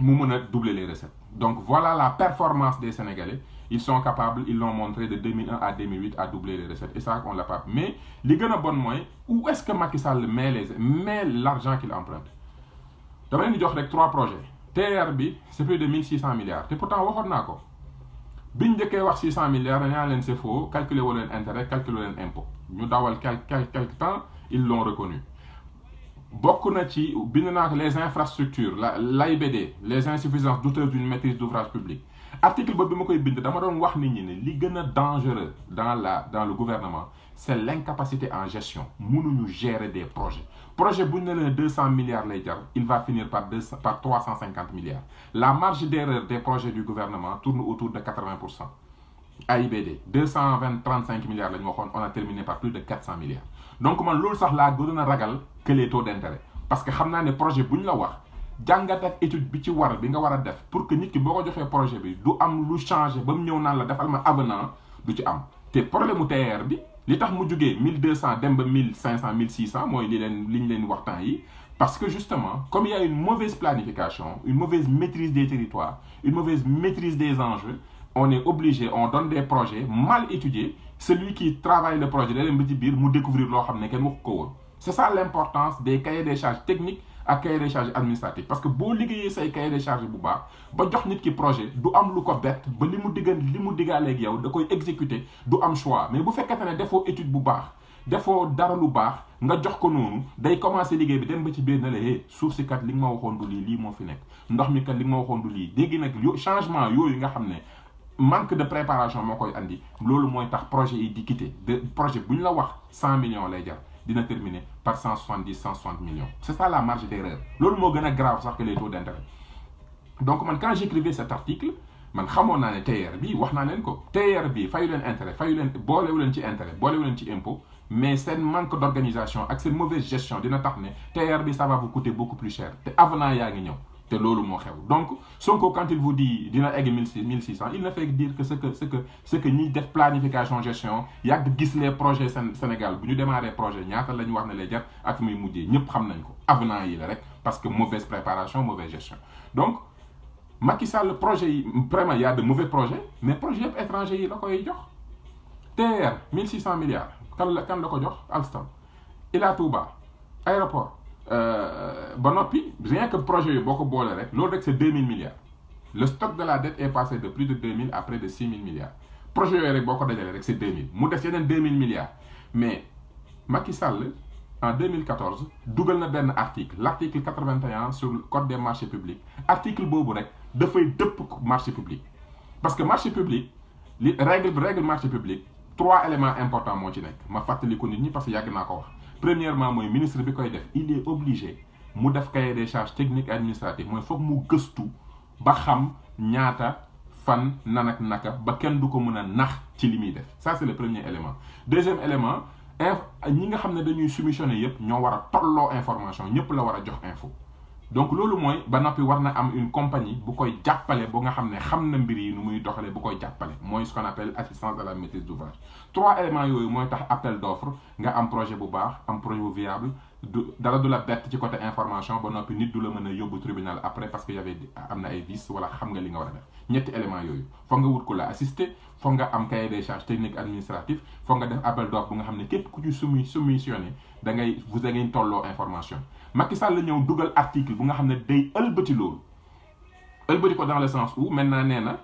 mu mën a doubler les recettes donc voilà la performance des Sénégalais ils sont capables ils l'ont montré de 2001 à 2008 à doubler les recettes et ça on l'a pas mais li gën a bon mooy où est-ce que Macky Sall met l'argent qu'il emprunte dama leen di jox rek 3 projets TER bi c'est plus de 1600 milliards te pourtant waxoon naa ko biñ njëkkee wax 600 milliards dañaa leen c'est faux calculer wu leen intérêt calculer leen impôt ñu dawal quelque temps ils l'ont reconnu bokk na ci bind naa ko les infrastructures l'AIBD les insuffisances douteuses d'une maîtrise d'ouvrage public article boobu bi ma koy bind dama doon wax nit ñi ne li gën a dangereux dans le gouvernement c'est l'incapacité en gestion mënuñu gérer des projet bu ñu ne leen 200 milliards lay jar il va finir par 350 milliards la marge d'erreur des projets du gouvernement tourne autour de 80%. AIBD 35 milliards la ñu waxoon on a terminé par plus de 400 milliards donc man loolu sax laa gënoon a ragal que les taux d'intérêt parce que xam naa ne projet bu ñu la wax jàngat ak étude bi ci bi nga war a def pour que nit ki boo ko joxee projet bi du am lu changer ba mu ñëw naan la defal ma avenant du ci am te problème mu TER bi li tax mu jugee 1200 dem ba 1500 1600 mooy li ñu leen wax temps yi parce que justement comme il y a une mauvaise planification une mauvaise maîtrise des territoires une mauvaise maîtrise des enjeux on est obligé on donne des projets mal étudiés celui qui travaille le projet da leen ba ci biir mu découvrir loo xam ne kenn waxu ko woon c'est ça l'importance des cahiers des charges techniques ak cahier des charges administratifs parce que boo liggéeyee say cahier des charges bu baax ba jox nit ki projet du am lu ko bett ba li mu diggaaleeg yow da koy exécuter du am choix mais bu fekkente ne defoo étude bu baax defoo dara lu baax nga jox ko noonu day commencer liggéey bi dem ba ci biir na la suuf si kat li nga ma waxoon du lii moo fi nekk ndox mi kat li nga ma waxoon du lii léegi nag changement yooyu nga xam ne manque de préparation moo koy andi loolu mooy tax projet yi di quitter de projet bu ñu la wax 100 millions lay jar dina terminer par 170 160 millions c'est ça la marge d'erreur loolu moo gën a grave sax que les taux d'intérêt. Donc man quand j'écrivais cet article man xamoon naa ne TER bi wax naa leen ko TER bi fayu leen intérêt fayu leen boolewu leen ci intérêt boolewu leen ci impôt mais seen manque d'organisation ak seen mauvaise gestion dina tax ne TER bi ça va vous coûter beaucoup plus cher te avenant yaa ngi ñëw te loolu moo xew. Donc Sonko quand il vous dit dina egg 1600 il ne fait que dire que ce que ñiy def planification gestion yàgg gis les projets Sénégal bu ñu démarrer projet ñaata la ñu wax ne lay jar ak muy mujjee ñëpp xam nañ ko avenant yi la rek parce que mauvaise préparation mauvaise gestion. Donc Macky Sall le projet yi vraiment il y a de mauvais projets mais projet yëpp étranger yi la koy jox TER 1600 milliards kan la ko jox Alstom Ila Touba aéroport ba noppi rien que projet yi boo ko boolee rek loolu rek c'est 2000 milliards le stock de la dette est passé de plus de 2000 à près de 6000 milliards projet yooyu rek boo ko dajalee rek c'est 2000 mu des yeneen 2000 milliards mais Macky Sall en 2014 dugal na benn article l'article 81 sur le code des marchés publics article boobu rek dafay dëpp marché public parce que marché public li règle marché public 3 éléments importants moo ci nekk ma fàttali ko nit ñi parce que yàgg naa ko wax premièrement mooy ministre bi koy def il est obligé mu def cahier des charges techniques et administratives mooy foog mu gëstu ba xam ñaata fan nan ak naka ba kenn du ko mën a nax ci li muy def ça c'est le premier élément. Deuxième élément ñi nga xam ne dañuy soumissionner yépp ñoo war a tolloo information ñëpp la war a jox info donc loolu mooy ba noppi war na am une compagnie bu koy jàppale bu nga xam ne xam na mbir yi nu muy doxalee bu koy jàppale mooy ce qu'on appelle assistance à la maîtrise d'ouvrage. 3 éléments yooyu mooy tax appel d'offre nga am projet bu baax am projet bu viable dara du la bett ci côté information ba noppi nit du la mën a yóbbu tribunal après parce que am na ay vices wala xam nga li nga war a def ñetti éléments yooyu foog nga wut ko la assister foog nga am cahier des charges techniques administratifs foog nga def appel d'offre bu nga xam ne képp ku ci soumissionné da ngay tolloo information. Macky Sall la ñëw dugal article bu nga xam ne day ëlbati loolu ëlbati ko dans le sens où maintenant nee na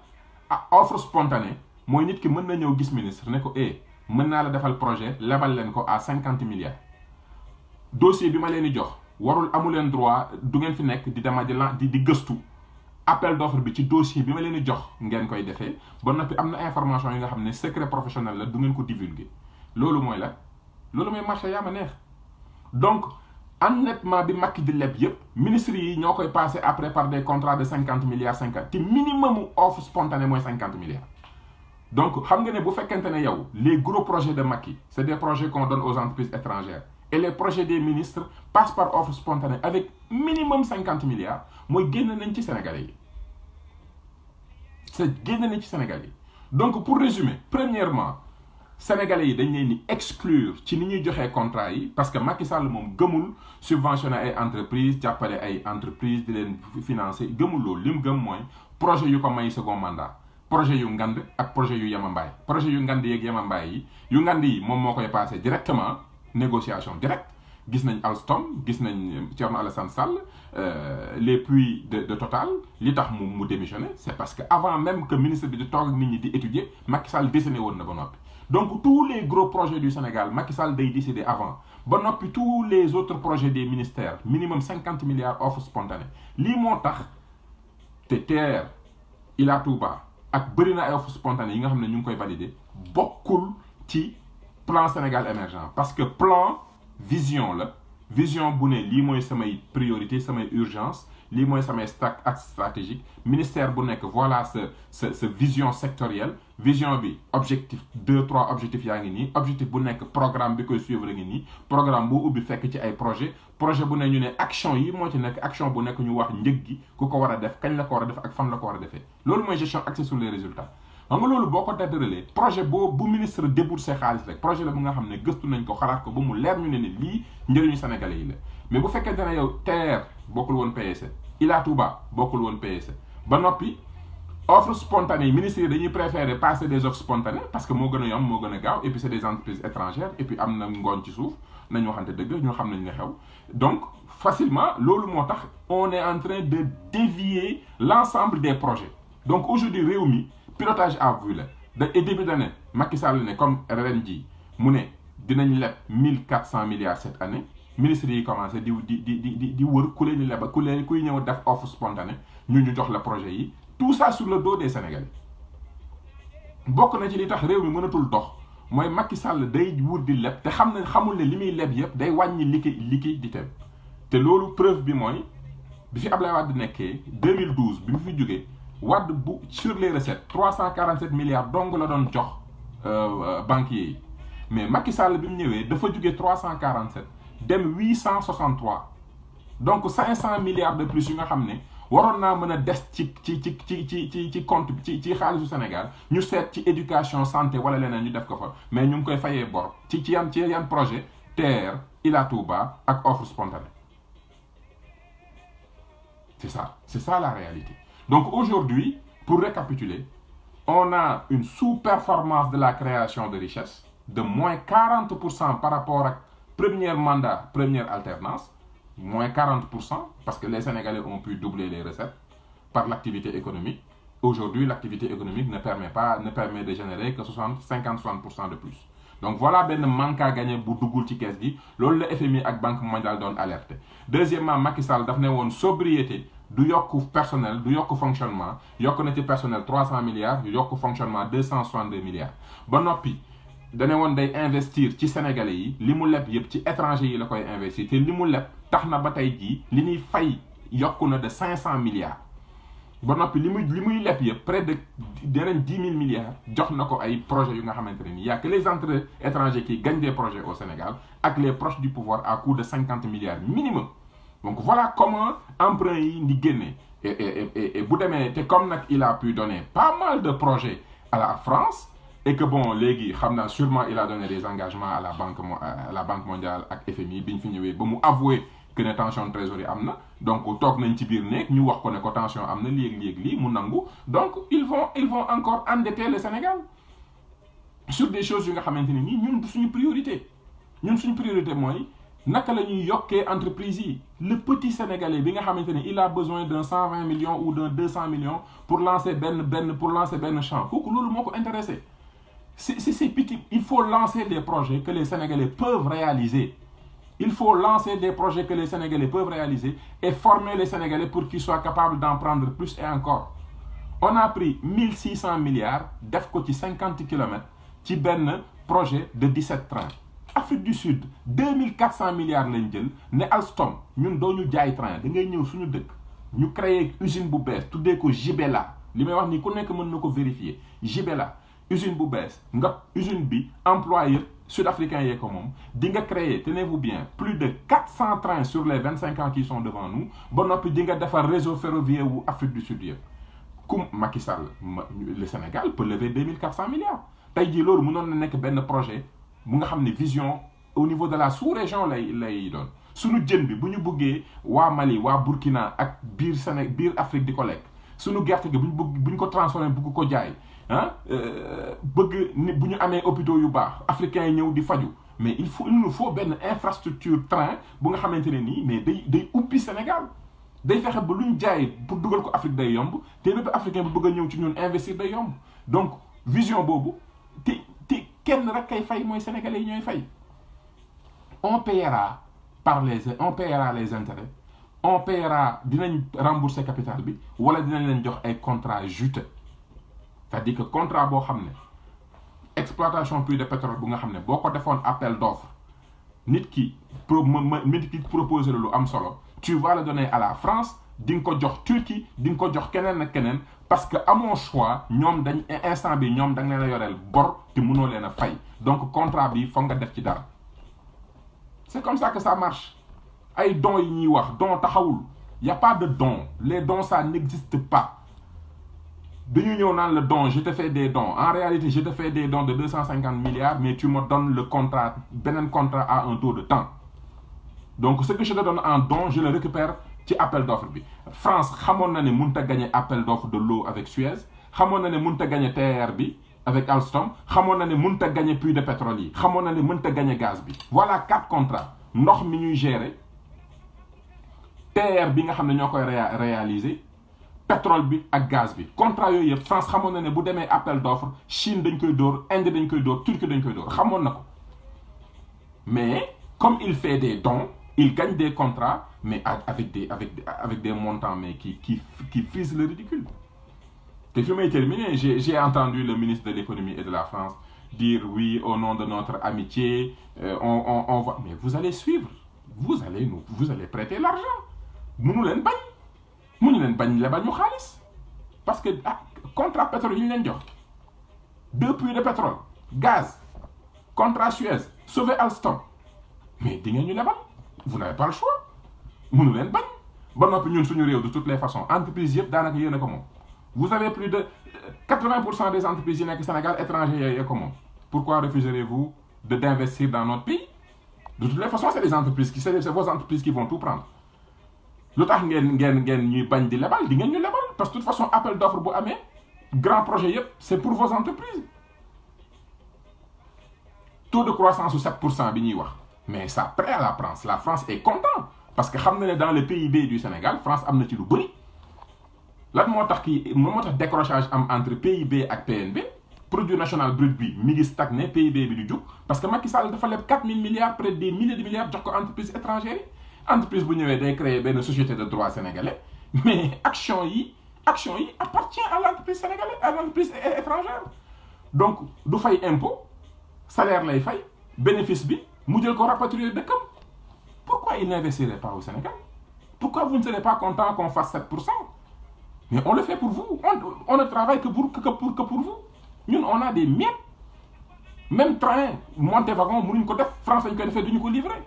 offre spontanée mooy nit ki mën na ñëw gis ministre ne ko mën naa la defal projet lebal leen ko à 50 milliards dossier bi ma leen di jox warul amu leen droit du ngeen fi nekk di dema di gëstu appel d'offre bi ci dossier bi ma leen di jox ngeen koy defee ba noppi am na information yi nga xam ne secret professionnel la du ngeen ko divulguer loolu mooy marché yaa ma neex donc endettement bi Macky di leb yépp ministres yi ñoo koy passer après par des contrats de 50 milliards te minimum offre spontanée mooy 50 milliards donc xam nga ne bu fekkente ne yow les gros projets de Macky c'est des projets qu'on donne aux entreprises étrangères et les projets des ministres passent par offre spontanée avec minimum 50 milliards mooy génn nañ ci Sénégalais yi donc pour résumer premièrement Sénégalais yi dañ leen di exclure ci ni ñuy joxee contrat yi parce que Macky Sall moom gëmul subventionner ay entreprises jàppale ay entreprises di leen financer gëmul loolu li mu gëm mooy projet yu ko may second mandat projet yu ngand ak projet yu yemambaay projet yu ngand yeeg yemambaay yi yu ngand yi moom moo koy passé directement négociation directe gis nañ Alstom gis nañ Thierno Alassane Sall les puits de Total li tax mu démissionné c'est parce que avant même que ministre bi di toog ak nit ñi di étudier Macky Sall dessiné woon na ba noppi donc tous les gros projets du Sénégal Macky Sall day décider avant ba noppi tous les autres projets des ministères minimum 50 milliards offre spontanée lii moo tax te TER Ila Touba ak bëri na ay offre spontanée yi nga xam ne ñu ngi koy valider bokkul ci plan Sénégal émergent parce que plan vision la vision bu ne lii mooy samay priorité samay urgence lii mooy samay stack ak stratégique ministère bu nekk voilà sa vision sectorielle vision bi objectif 2-3 objectifs yaa ngi nii objectif bu nekk programme bi koy suivre ngi nii programme boo ubbi fekk ci ay projet bu ne ñu ne action yi moo ci nekk action bu nekk ñu wax njëg gi ku ko war a def kañ la ko war a def ak fan la ko war a defee loolu mooy gestion axée sur les résultats xam nga loolu boo ko déterrelee projet bu ministre déboursé xaalis rek projet la bu nga xam ne gëstu nañ ko xalaat ko ba mu leer ñu ne lii njëriñu sénégalais yi la mais bu fekkente ne yow TER bokkul woon PSE Ila Touba bokkul woon PSE ba noppi offre spontanée ministres yi dañuy préférer passer des offres spontanées parce que moo gën a yomb moo gën a gaaw et puis c'est des entreprises étrangères et puis am na ngooñ ci suuf nañu waxante dëgg ñoo xam nañ ne xew donc facilement loolu moo tax on est en train de dévier l'ensemble des projets donc aujourd'hui réew mi pilotage à vue la et début d'année Macky Sall ne comme ren ji mu ne dinañ leb 1400 milliards cette année ministres yi commencé di wër ku leen di leb kuy ñëw def offre spontanée ñu jox la projet yi tout ça sur le dos des Sénégalais. bokk na ci li tax réew mi mënatul dox mooy Macky Sall day wut di leb te xamul ne li muy leb yëpp day wàññi liquidité te loolu preuve bi mooy bi fi Ablaye Wade nekkee 2012 bi mu fi jógee Wade bu sur les recettes 347 milliards dong la doon jox banquiers yi mais Macky Sall bi mu ñëwee dafa jógee 347 dem 863 donc 500 milliards de plus yu nga xam ne waroon naa mën a des ci compte ci xaalisu Sénégal ñu seet ci éducation santé wala leneen ñu def ko fa mais ñu ngi koy fayee bor ci yan projet TER Ila Touba ak offre spontanée. C'est ça la réalité. Donc aujourd'hui, pour récapituler, on a une sous-performance de la création de richesse de moins 40% par rapport à premier mandat, première alternance, moins 40%, parce que les Sénégalais ont pu doubler les recettes par l'activité économique. Aujourd'hui, l'activité économique ne permet de générer que 50-60% de plus. Donc voilà ben manque à gagner bu duggul ci caisse gi loolu la FMI ak Banque mondiale doon alerté. Deuxièmement, Macky Sall daf ne woon sobriété du yokk personnel du yokk fonctionnement yokk na ci personnel 300 milliards yokk fonctionnement 262 milliards ba noppi dane woon day investir ci sénégalais yi li mu leb yëpp ci étranger yi la koy investir te li mu leb tax na ba tey jii li ñuy fay yokku na de 500 milliards ba noppi li muy leb yëpp près de 10 000 milliards jox na ko ay projets yu nga xamante ne nii y a que les entrées étrangers qui gagnent des projets au Sénégal ak les proches du pouvoir à coût de 50 milliards minimum. Donc voilà comment emprunt yi di génne et bu demee te comme nag il a pu donner pas mal de projets à la France et que bon léegi xam naa sûrement il a donné des engagements à la banque mondiale ak FMI bi ñu fi ñëwee ba mu avoué que ne tension de trésorerie am na donc toog nañ ci biir nekk ñu wax ko ne ko tension am na léegi lii mu nangu donc ils vont encore endetter le Sénégal sur des choses yu nga xamante ne nii ñun suñu priorité mooy naka la ñuy yokkee entreprise yi le petit sénégalais bi nga xamante ne il a besoin d'un 120 millions ou d'un 200 millions pour lancer benn champ kooku loolu moo ko intéressé c'est petit. Il faut lancer des projets que les Sénégalais peuvent réaliser. Il faut lancer des projets que les Sénégalais peuvent réaliser et former les Sénégalais pour qu'ils soient capables d'en prendre plus et encore. On a pris 1600 milliards def ko ci 50 kilomètres ci benn projet de 17 trains. Afrique du Sud 2400 milliards lañ jël ne Alstom ñun doo ñu jaay train da ngay ñëw suñu dëkk ñu créer usine bu bees tuddee ko Jibela li may wax ni ku nekk mën na ko vérifier Jibela usine bu bees nga usine bi employeur sud-africain yee ko moom di nga créer tenez-vous bien plus de 400 trains sur les 25 ans qui sont devant nous ba noppi di nga defar réseau ferroviaire wu Afrique du Sud yëpp comme Macky Sall le Sénégal peut lever 2400 milliards tey jii loolu mënoon na nekk benn projet bu nga xam ne vision au niveau de la sous-région lay doon suñu jën bi bu ñu bëggee waa Mali waa Burkina ak biir Afrique di ko lekk suñu gerte gi bu ñu ko transformé bëgg ko jaay bëgg ni bu ñu amee hôpitaux yu baax africains yi ñëw di faju mais il nous faut benn infrastructure train bu nga xamante ne nii mais day ubbi Sénégal day fexe ba lu ñu jaay pour dugal ko Afrique day yomb te bépp africain bu bëgg a ñëw ci ñun investir day yomb donc vision boobu te kenn rek kay fay mooy sénégalais yi ñooy fay on paiera les intérêts on paiera dinañ rembourser capital bi wala dinañ leen jox ay contrats juteux c'est-à-dire que contrat boo xam ne exploitation puits de pétrole bu nga xam ne boo ko defoon appel d'offre nit ki proposé lu am solo tu vas le donner à la France di nga ko jox Turquie di nga ko jox keneen ak keneen parce que amoo choix ñoom dañ instant bi ñoom da nga leen a yoreel bor te mënoo leen a fay donc contrat bi foog nga def ci dara c'est comme ça que ça marche ay dons yi ñuy wax don taxawul y a pas de don les dons ça n'existe pas dañu ñëw naan le don je te fais des dons en réalité je te fais des dons de 250 milliards mais tu me donnes le contrat beneen contrat à un taux de temps donc ce que je te donne en don je le récupère ci appel d'offre bi France xamoon na ne mënut a gagner appel d'offre de l'eau avec Suez xamoon na ne mënut a gagner TER bi avec Alstom xamoon na ne mënut a gagner puits de pétrole yi xamoon na ne mënut a gagner gaz bi voilà 4 contrats ndox mi ñuy gérer TER bi nga xam ne ñoo koy réaliser pétrole bi ak gaz bi contrat yooyu yëpp France xamoon na ne bu demee appel d'offre Chine dañ koy dóor Inde dañ koy dóor Turquie dañ koy dóor xamoon na ko Mais comme il fait des dons, il gagne des contrats, mais avec des montants mais qui frisent le ridicule. Et puis, mais terminé, j'ai entendu le ministre de l'économie et de la France dire oui, au nom de notre amitié, on va... Mais vous allez suivre, vous allez prêter l'argent. Nous len bañ. Nous len bañ lebal ñu xaliss. Parce que contrat pétrole ñu len jox. 2 puits de pétrole, gaz, contrat Suez, sauver Alstom. Mais di ngeen ñu lebal. Vous n'avez pas le choix. Nous len bañ. Ba nopi ñun suñu réew de toutes les façons, entreprise yépp danaka yéne ko mom. Vous avez plus de 80% des entreprises au Sénégal étrangères comment? Pourquoi refuserez-vous d'investir dans notre pays? De toutes les façons, c'est vos entreprises qui vont tout prendre. L'autre parce que de toute façon, appel d'offres bu amé, grand projet, c'est pour vos entreprises. Taux de croissance de 7%, mais ça prêt à la France. La France est contente parce que dans le PIB du Sénégal, France a un petit peu. Lan moo tax décrochage entre PIB et PNB produit national brut bi mi ngi stagné PIB bi du jóg parce que Macky Sall dafa leb 4 000 milliards près des milliers de milliards jox ko entreprise étrangère entreprise bu ñëwee day créer benn société de droit sénégalais mais action yi appartient à l'entreprise sénégalaise, à l'entreprise étrangère. Donc du fay impôt salaire lay fay bénéfice bi mu jël ko rapatrier dëkkam. Pourquoi il n'investirait pas au Sénégal? Pourquoi vous ne serez pas content qu'on fasse 7%? Mais on le fait pour vous. On ne travaille que pour vous. Nous, on a des miettes. Même train, monter wagon, France, nous livrer.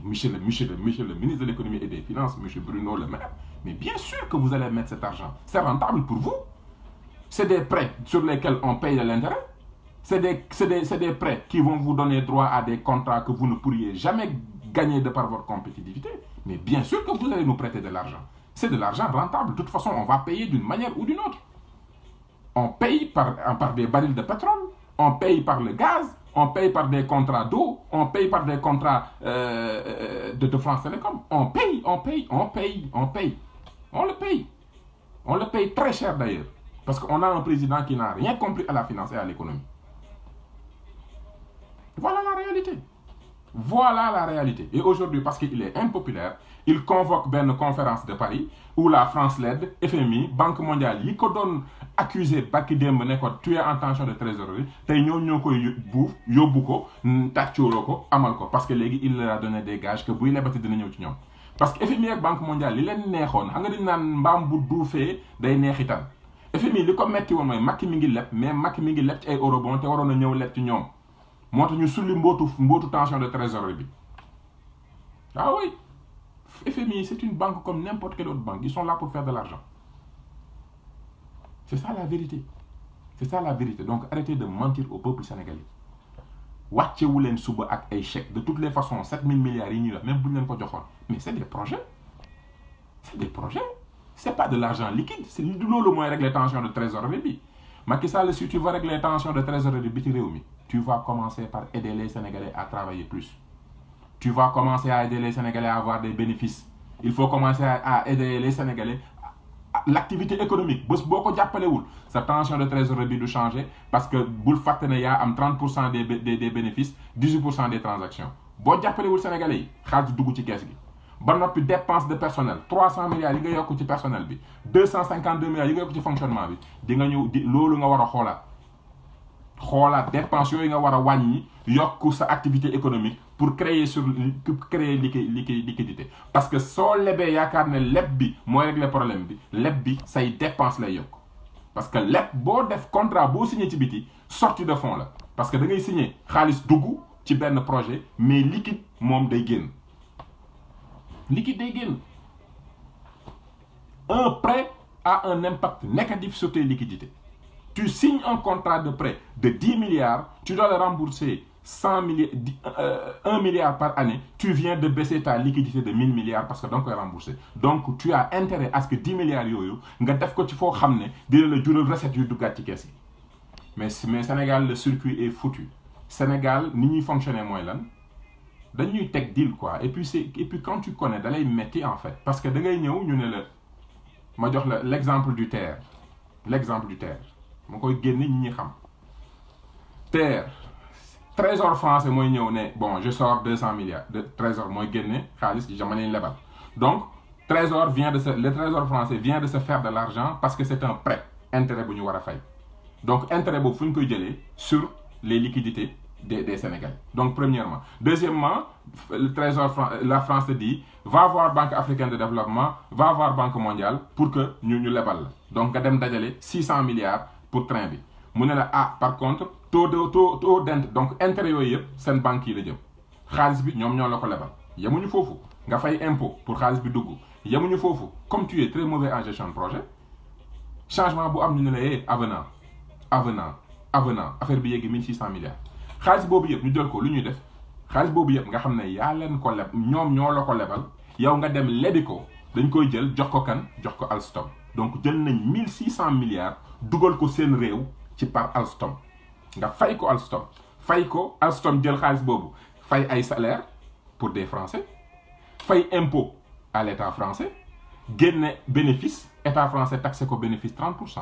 Monsieur le ministre de l'économie et des finances, monsieur Bruno Le Maire, mais bien sûr que vous allez mettre cet argent. C'est rentable pour vous. C'est des prêts sur lesquels on paye de l'intérêt. C'est des prêts qui vont vous donner droit à des contrats que vous ne pourriez jamais gagner de par votre compétitivité. Mais bien sûr que vous allez nous prêter de l'argent. C'est de l'argent rentable. De toute façon, on va payer d'une manière ou d'une autre. On paye par des barils de pétrole, on paye par le gaz, on paye par des contrats d'eau, on paye par des contrats de France Télécom. On paye. On le paye. On le paye très cher d'ailleurs. Parce qu'on a un président qui n'a rien compris à la finance et à l'économie. Voilà la réalité. Et aujourd'hui, parce qu'il est impopulaire, il convoque une conférence de Paris où la France l'aide, FMI, Banque mondiale, il donne accusé Baki Dembe tu es en tension de trésorerie, parce que il leur a donné des gages que vous il parce que FMI et Banque mondiale, il est néxone, nga di nan mbam bu doufé day nexitan. FMI li ko metti won moy Macky mi ngi lepp mais Macky mi ngi lepp ci ay eurobond té warona ñew lepp ci ñom. Motax ñu sulli mbotu tension de trésorerie bi. Ah oui. FMI, c'est une banque comme n'importe quelle autre banque. Ils sont là pour faire de l'argent. C'est ça la vérité. Donc arrêtez de mentir au peuple sénégalais. Watchez-vous les souba avec un chèque. De toutes les façons, 7 000 milliards, même si vous n'avez pas de mais c'est des projets. C'est pas de l'argent liquide. C'est le moins régler les tensions de trésorerie. Macky Sall, si tu veux régler les tensions de trésorerie, tu vas commencer par aider les Sénégalais à travailler plus. Tu vas commencer à aider les Sénégalais à avoir des bénéfices. Il faut commencer à aider les Sénégalais. L'activité économique, si vous ne sa tension de trésorerie doit changer parce que vous faites 30% des bénéfices, 18% des transactions. Si vous ne Sénégalais, vous avez des Bon, dépenses de personnel, 300 milliards, vous avez des personnel, 252 milliards, vous avez des fonctionnement. Vous avez des dépenses, vous avez sa activité économique pour créer liquidité. Parce que si vous avez lebbi, moi régler le problème, lebbi, ça y dépense la yok. Parce que leb, bo def contrat, bo signé ci biti, sortie de fonds là. Parce que vous avez signé khalis dougou ci ben projet, mais liquide mom day génn. Liquide day génn. Un prêt a un impact négatif sur tes liquidités. Tu signes un contrat de prêt de 10 milliards, tu dois le rembourser 100 milliards, 1 milliard par année, tu viens de baisser ta liquidité de 1000 milliards parce que donc tu es remboursé. Donc tu as intérêt à ce que 10 milliards yoyo, nga def ko ci fo xamné dina la jural recette yu dugat ci caisse. Mais Sénégal, le circuit est foutu. Sénégal, ni ñuy fonctionner moy lan? Dañuy tek deal quoi. Et puis quand tu connais, da lay metti en fait parce que da ngay ñew ñu né la ma jox la l'exemple du terre. L'exemple du terre. Je vais vous dire terre. trésor français mooy ñëw ne bon je sors 200 milliards de trésor mooy génne xaalis jamono yi lebal donc le trésor français vient de se faire de l'argent parce que c'est un prêt intérêt bu ñu war a fay donc intérêt boobu fu ñu koy jëlee sur les liquidités des Sénégalais donc premièrement deuxièmement la France te dit va voir Banque africaine de développement va voir Banque mondiale pour que ñu lebal la donc nga dem dajale 600 milliards pour train bi mu ne la par contre taux d'intérêt donc intérêt yooyu yëpp seen banque yi la jëm xaalis bi ñoom ñoo la ko lebal yemuñu foofu nga fay impôt pour xaalis bi dugg yemuñu foofu comme tu es très mauvais en gestion de projet changement bu am ñu ne la avenant affaire bi yeggi 1600 milliards xaalis boobu yëpp ñu jël ko lu ñuy def xaalis boobu yëpp nga xam ne yaa leen ko leb ñoom ñoo la ko lebal yow nga dem lebi ko dañ koy jël jox ko kan jox ko Alstom donc jël nañ 1600 milliards dugal ko seen réew ci par Alstom nga fay ko Alstom jël xaalis boobu fay ay salaire pour des Français fay impôt à l'État français génne bénéfice État français taxé ko bénéfice 30%.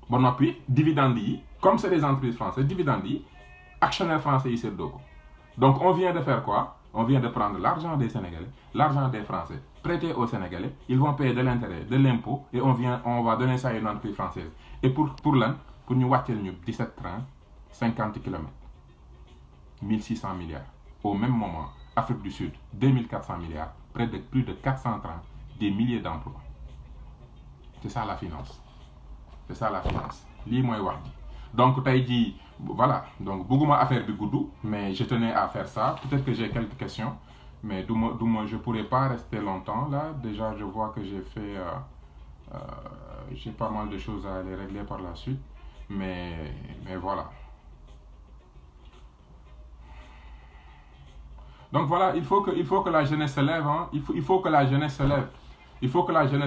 ba noppi dividendes yi comme c'est des entreprises françaises dividendes yi actionnaires français yi seddoo ko donc on vient de faire quoi on vient de prendre l'argent des Sénégalais l'argent des Français prêter aux Sénégalais ils vont payer de l'intérêt de l'impôt et on va donner ça à une entreprise française et pour lan pour ñu wàcceel ñu 17 trains 50 kilomètres 1600 milliards au même moment Afrique du Sud 2400 milliards plus de 400 trains des milliers d'emplois c'est ça la finance lii mooy wax ji donc tey jii voilà donc bëgguma affaire bi gudd mais je tenais à faire ça peut-être que j'ai quelques questions mais je pourrais pas rester longtemps là déjà je vois que j'ai pas mal de choses à aller régler par la suite mais voilà donc voilà il faut que la jeunesse se lève il faut que la jeunesse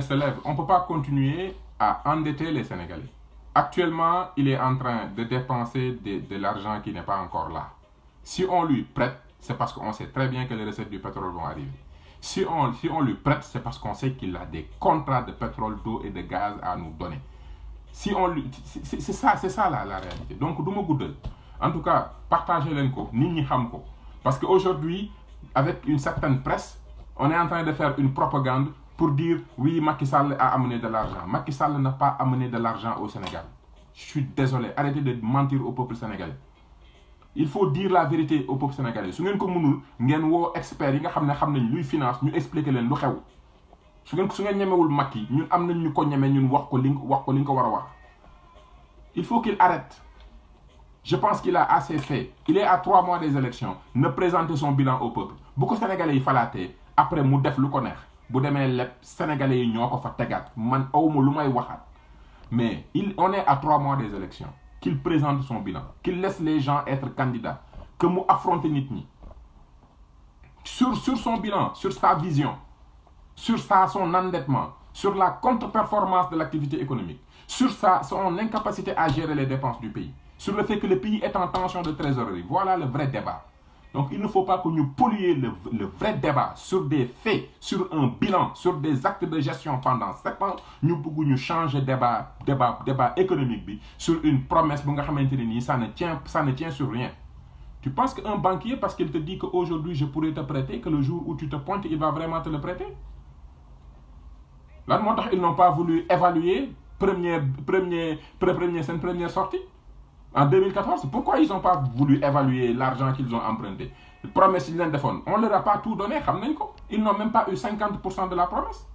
se lève on peut pas continuer à endetter les Sénégalais. Actuellement, il est en train de dépenser de l'argent qui n'est pas encore là. Si on lui prête, c'est parce qu'on sait très bien que les recettes du pétrole vont arriver. Si on lui prête, c'est parce qu'on sait qu'il a des contrats de pétrole, d'eau et de gaz à nous donner. C'est ça la réalité. Donc, du ma guddal. En tout cas, partagez-leen ko, nit ñi xam ko. Parce qu'aujourd'hui, avec une certaine presse, on est en train de faire une propagande pour dire oui Macky Sall a amené de l'argent. Macky Sall n'a pas amené de l'argent au Sénégal. Je suis désolé, arrêtez de mentir au peuple sénégalais. Il faut dire la vérité au peuple sénégalais. su ngeen ko mënul ngeen woo experts yi nga xam nañ luy finance ñu expliquer leen lu xew. su ngeen ñemewul Macky ñun am nañ ñu ko ñeme ñun wax ko li nga ko war a wax. Il faut qu'il arrête. Je pense qu'il a assez fait. Il est à 3 mois des élections. Ne présenter son bilan au peuple. Bu ko sénégalais yi falaatee après mu def lu ko neex. bu demee lépp sénégalais yi ñoo ko fa tegaat man awma lu may waxaat mais on est à 3 mois des élections qu'il présente son bilan qu'il laisse les gens être candidats que mu affronte nit ñi sur son bilan sur sa vision sur son endettement sur la contre-performance de l'activité économique sur son incapacité à gérer les dépenses du pays sur le fait que le pays est en tension de trésorerie voilà le vrai débat. Donc, il ne faut pas que nous polluions le vrai débat sur des faits, sur un bilan, sur des actes de gestion pendant 7 ans. Nous pouvons changer débat économique sur une promesse. Ça ne tient sur rien. Tu penses qu'un banquier, parce qu'il te dit qu'aujourd'hui je pourrais te prêter, que le jour où tu te pointes, il va vraiment te le prêter? Là, ils n'ont pas voulu évaluer cette première sortie. En 2014, pourquoi ils n'ont pas voulu évaluer l'argent qu'ils ont emprunté? La promesse qu'ils ont fait, on ne leur a pas tout donné. Ils n'ont même pas eu 50% de la promesse.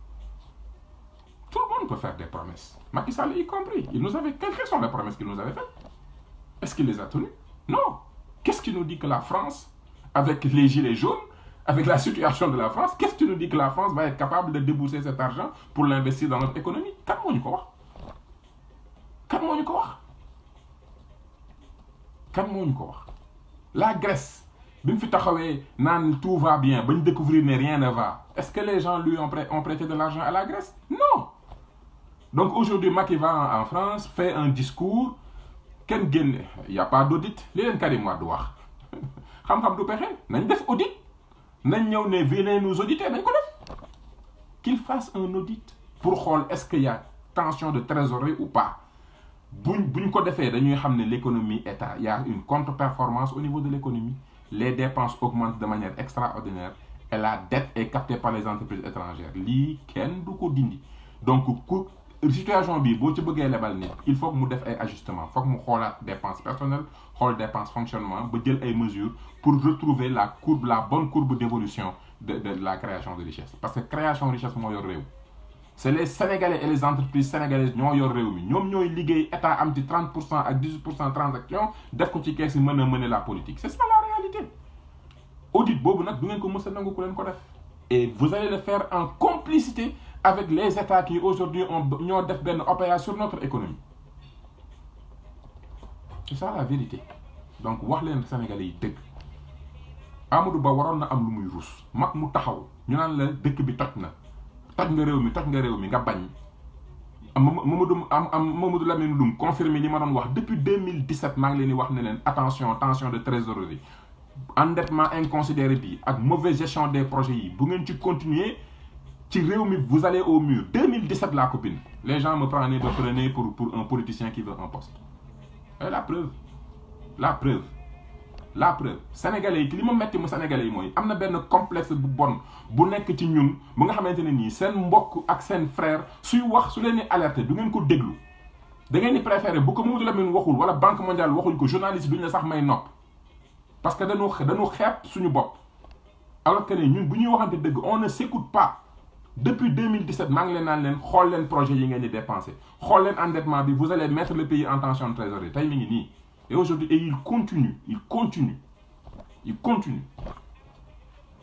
Tout le monde peut faire des promesses. Macky Sall y compris. Quelles sont les promesses qu'il nous avait faites? Est-ce qu'il les a tenues? Non. Qu'est-ce qui nous dit que la France, avec les gilets jaunes, avec la situation de la France, qu'est-ce qui nous dit que la France va être capable de débourser cet argent pour l'investir dans notre économie? La Grèce, tout va bien, découvrir que rien ne va. Est-ce que les gens lui ont prêté de l'argent à la Grèce? Non. Donc aujourd'hui, Macky va en France, fait un discours. Il n'y a pas d'audit. Venez nous auditer. Qu'il fasse un audit pour voir est-ce qu'il y a tension de trésorerie ou pas. buñ ko defee dañuy xam ne l'économie état y a une contre-performance au niveau de l'économie, les dépenses augmentent de manière extraordinaire et la dette est captée par les entreprises étrangères lii kenn du ko dindi. Donc situation bi boo ci bëggee lebal nit il faut que mu def ay ajustements, faut que mu xoolaat dépenses personnelles, xool dépenses fonctionnement ba jël ay mesures pour retrouver la bonne courbe d'évolution de la création de richesse, parce que création de richesse moo yor réew. C'est les Sénégalais et les entreprises sénégalaises ñoo yor réew mi ñoom ñooy liggéey état am ci 30% ak 18% transaction def ko ci kees yi mën a mener la politique. C'est ça la réalité. Audit boobu nag du ngeen ko mës a nangu ku leen ko def. Et vous allez le faire en complicité avec les États qui aujourd'hui ñoo def benn opération sur notre économie. C'est ça la vérité. Donc wax leen Sénégalais yi dëgg Amadou Ba waroon na am lu muy rus mag mu taxaw ñu naan la dëkk bi toj na. toj nga réew mi nga bañ Mamadou Lamine Loum confirmé li ma doon wax depuis 2017 maa ngi leen di wax ne leen attention tension de trésorerie, endettement inconsidéré bi ak mauvaise gestion des projets yi bu ngeen ci continuer ci réew mi vous allez au mur. 2017 laa ko bind. Les gens me prenaient pour un politicien qui veut un poste. Et la preuve sénégalais yi li ma metti mu sénégalais yi mooy am na benn complexe bu bon bu nekk ci ñun bu nga xamante ne nii seen mbokk ak seen frère suy wax su leen di alerter du ngeen ko déglu da ngeen di préférer bu ko Mamadou Lamine waxul wala Banque mondiale waxuñ ko journaliste duñ la sax may nopp parce que dañu xeeb suñu bopp. Alors que ne ñun bu ñuy waxante dëgg on ne s'écoute pas. Depuis 2017 maa ngi leen naan leen xool leen projet yi ngeen di dépenser xool leen endettement bi vous allez mettre le pays en tension de trésorerie tey mi ngi nii. Et aujourd'hui, il continue.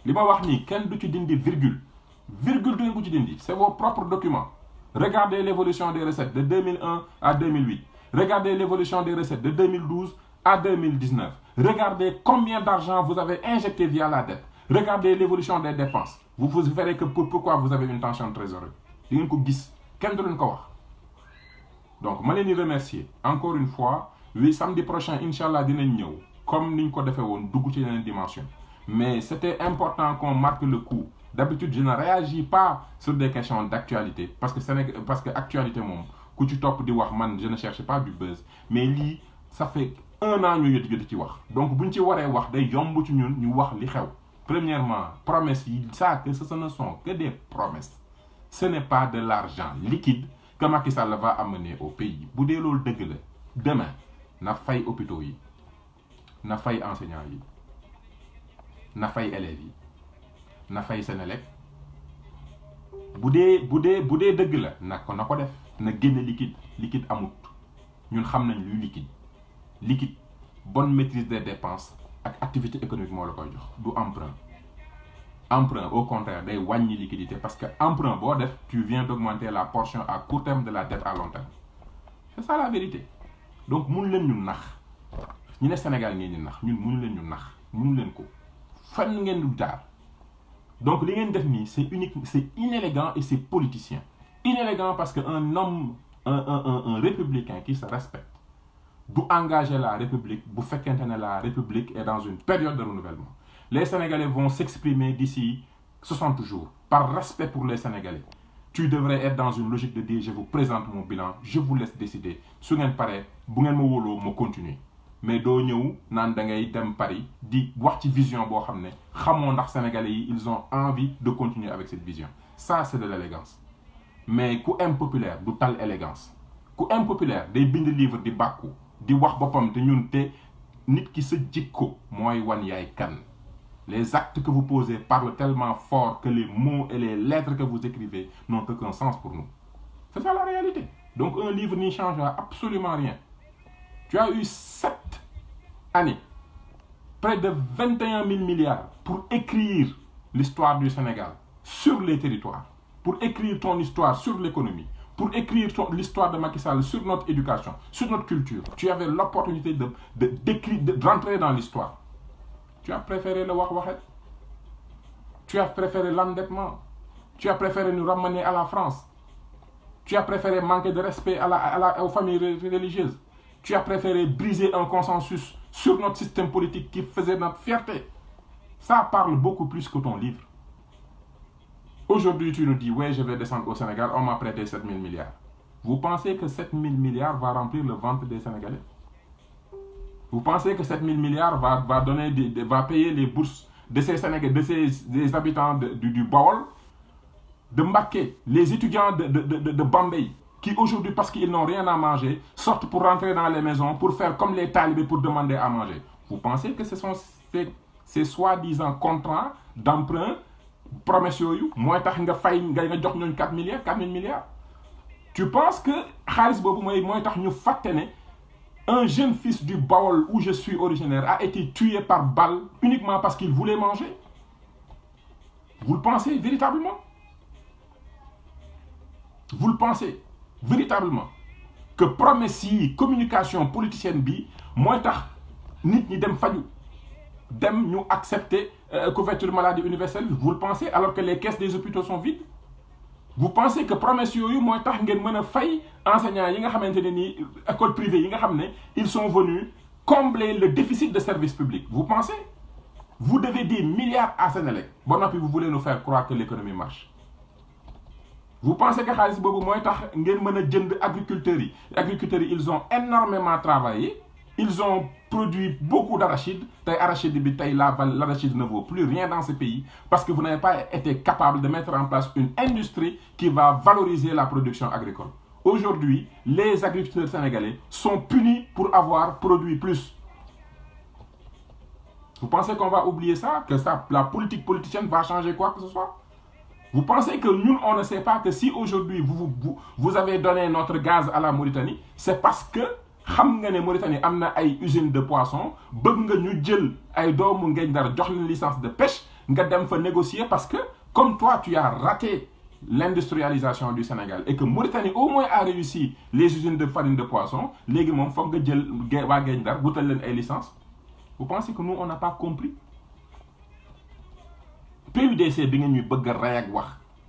li ma wax nii kenn du ci dindi virgule du ngeen ko ci dindi. C'est vos propres documents. Regardez l'évolution des recettes de 2001 à 2008. Regardez l'évolution des recettes de 2012 à 2019. Regardez combien d'argent vous avez injecté via la dette. Regardez l'évolution des dépenses. Vous verrez que pourquoi vous avez une tension de trésorerie. di ngeen ko gis kenn du leen ko wax. Donc ma leen di remercier encore une fois. Oui, samedi prochain, Inch'Allah, dinañ ñëw comme niñ ko defee woon dugg ci yeneen dimension. Mais c'était important qu'on marque le coup. D'habitude, je ne réagis pas sur des questions d'actualité parce que actualité moom ku ci topp di wax man je ne cherche pas du buzz. Mais lii ça fait 1 an ñu yëti ci wax. Donc buñ ci waree wax day yomb ci ñun ñu wax li xew. Premièrement, promesses yi ça que ce ne sont que des promesses. Ce n'est pas de l'argent liquide que Macky Sall va amener au pays. Bu dee loolu dëgg la demain. Na fay hôpitaux yi na fay enseignants yi na fay élèves yi na fay Senelec bu dee dëgg la na ko def na génne liquide amut ñun xam nañ luy liquide bonne maîtrise des dépenses ak activité économique moo la koy jox du emprunt au contraire day wàññi liquidité parce que emprunt boo def tu viens d'augmenter la portion à court terme de la dette à long terme. C'est ça la vérité. Donc mënu leen ñu nax ñu ne Sénégal ngeen ñu nax ñun mënu leen ñu nax mënu leen ko fan ngeen du jaar. Donc li ngeen def nii c'est inélégant et c'est politicien. Inélégant parce que un homme un républicain qui se respecte du engager la République bu fekkente ne la République est dans une période de renouvellement. Les Sénégalais vont s'exprimer d'ici 60 jours par respect pour les Sénégalais. Tu devrais être dans une logique de dire je vous présente mon bilan je vous laisse décider su ngeen paree bu ngeen ma wóoloo ma continuer mais doo ñëw naan da ngay dem Paris di wax ci vision boo xam ne xamoo ndax Sénégalais yi ils ont envie de continuer avec cette vision. Ça c'est de l'élégance. Mais ku impopulaire du tal élégance ku impopulaire day bind livre di bàkku di wax boppam te ñun te nit ki sa jikko mooy wan yaay kan. Les actes que vous posez parlent tellement fort que les mots et les lettres que vous écrivez n'ont aucun sens pour nous. C'est ça la réalité. Donc un livre n'y changera absolument rien. Tu as eu 7 années, près de 21 000 milliards pour écrire l'histoire du Sénégal sur les territoires, pour écrire ton histoire sur l'économie, pour écrire l'histoire de Macky Sall sur notre éducation, sur notre culture. Tu avais l'opportunité d'entrer dans l'histoire. Tu as préféré le wax-waxet. Tu as préféré l'endettement. Tu as préféré nous ramener à la France. Tu as préféré manquer de respect aux familles religieuses. Tu as préféré briser un consensus sur notre système politique qui faisait notre fierté. Ça parle beaucoup plus que ton livre. Aujourd'hui, tu nous dis, ouais, je vais descendre au Sénégal, on m'a prêté 7 000 milliards. Vous pensez que 7 000 milliards va remplir le ventre des Sénégalais? Vous pensez que 7 000 milliards va payer les bourses de ces Sénégalais, des habitants du Baol, de Mbacké, les étudiants de Bambey, qui aujourd'hui, parce qu'ils n'ont rien à manger, sortent pour rentrer dans les maisons, pour faire comme les talibés pour demander à manger? Vous pensez que ce sont ces soi-disant contrats d'emprunt, promesses yooyu mooy tax nga fay nga jox ñooñu 4 milliards 4 000 milliards? Tu penses que xaalis boobu mooy tax ñu fàtte ne un jeune fils du Baol où je suis originaire a été tué par balle uniquement parce qu'il voulait manger? Vous le pensez véritablement? Vous le pensez véritablement que promesse yi communication politicienne bi mooy tax nit ñi dem faju dem ñu accepter couverture maladie universelle? Vous le pensez, alors que les caisses des hôpitaux sont vides? Vous pensez que promesse yooyu mooy tax ngeen mën a fay enseignants yi nga xamante ne nii école privée yi nga xam ne ils sont venus combler le déficit de service public? Vous pensez? Vous devez des milliards à Sénélec ba noppi vous voulez nous faire croire que l'économie marche. Vous pensez que xaalis boobu mooy tax ngeen mën a jënd agriculteurs yi ils ont énormément travaillé, ils ont produit beaucoup d'arachide. Tey arachide bi tey l'arachide ne vaut plus rien dans ce pays parce que vous n'avez pas été capable de mettre en place une industrie qui va valoriser la production agricole. Aujourd'hui, les agriculteurs sénégalais sont punis pour avoir produit plus. Vous pensez qu'on va oublier ça? Que la politique politicienne va changer quoi que ce soit? Vous pensez que nous, on ne sait pas que si aujourd'hui vous avez donné notre gaz à la Mauritanie, c'est parce que xam nga ne Mauritanie am na ay usines de poissons, bëgg nga ñu jël ay doomu Ngéej Ndar jox leen licence de pêche nga dem fa négocier parce que comme toi tu as raté l'industrialisation du Sénégal et que Mauritanie au moins a réussi les usines de farine de poisson, léegi moom foog nga jël waa Ngéej Ndar wutal leen ay licence? Vous pensez que nous on n'a pas compris? PUDC bi nga ñuy bëgg a rey ak wax,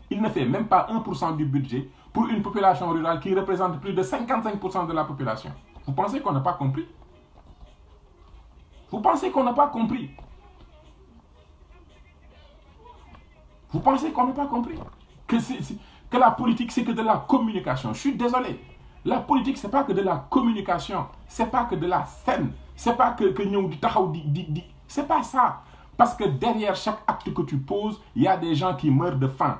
il ne fait même pas 1% du budget pour une population rurale qui représente plus de 55% de la population. Vous pensez qu'on n'a pas compris? Vous pensez qu'on n'a pas compris? Vous pensez qu'on n'a pas compris? Que la politique, c'est que de la communication. Je suis désolé. La politique, c'est pas que de la communication. C'est pas que de la scène. C'est pas que ñëw di taxaw di. C'est pas ça. Parce que derrière chaque acte que tu poses, il y a des gens qui meurent de faim.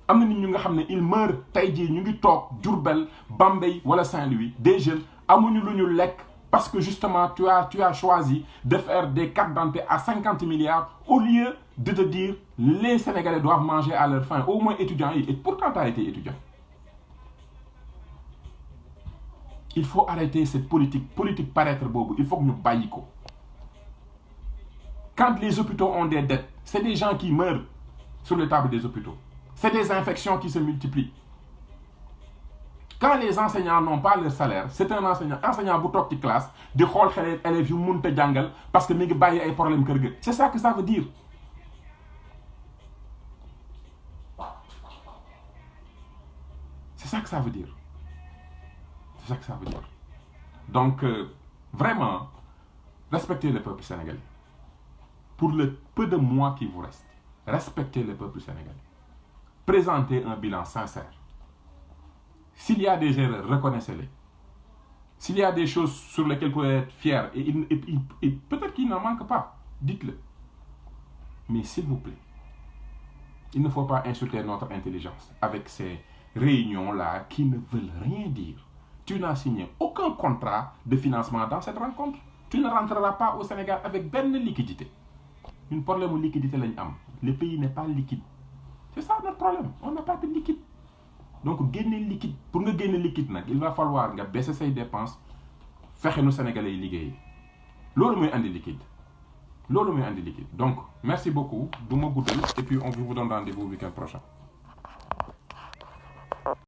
Am na nit ñu nga xam ne ils meurent tey jii ñu ngi toog Diourbel, Bambey wala Saint-Louis, des jeunes amuñu lu ñu lekk parce que justement tu as choisi de faire des cartes d'identité à 50 milliards au lieu de te dire les Sénégalais doivent manger à leur faim, au moins étudiants yi. Et pourtant tu as été étudiant. Il faut arrêter cette politique paraître boobu, il faut que ñu bàyyi ko. Quand les hôpitaux ont des dettes, c'est des gens qui meurent sur les tables des hôpitaux. C'est des infections qui se multiplient. Quand les enseignants n'ont pas leur salaire, c'est un enseignant bu toog ci classe di xool xale élèves yu mënut a jàngal parce que mi ngi bàyyi ay problème kër ga. C'est ça que ça veut dire. C'est ça que ça veut dire. C'est ça que ça veut dire. Donc, vraiment, respectez le peuple sénégalais. Pour le peu de mois qui vous reste, respectez le peuple sénégalais. Présentez un bilan sincère. S'il y a des erreurs, reconnaissez-les. S'il y a des choses sur lesquelles vous pouvez être fiers, et peut-être qu'il n'en manque pas, dites-le. Mais s'il vous plaît, il ne faut pas insulter notre intelligence avec ces réunions-là qui ne veulent rien dire. Tu n'as signé aucun contrat de financement dans cette rencontre. Tu ne rentreras pas au Sénégal avec benn liquidité. Un problème de liquidité, le pays n'est pas liquide. C'est ça notre problème. On n'a pas de liquide. Donc, gagner liquide. Pour gagner liquide, il va falloir baisser ses dépenses, faire nos Sénégalais liggéey. Lolo moy andi liquide. Donc, merci beaucoup. Et puis, on vous donne rendez-vous le week-end prochain.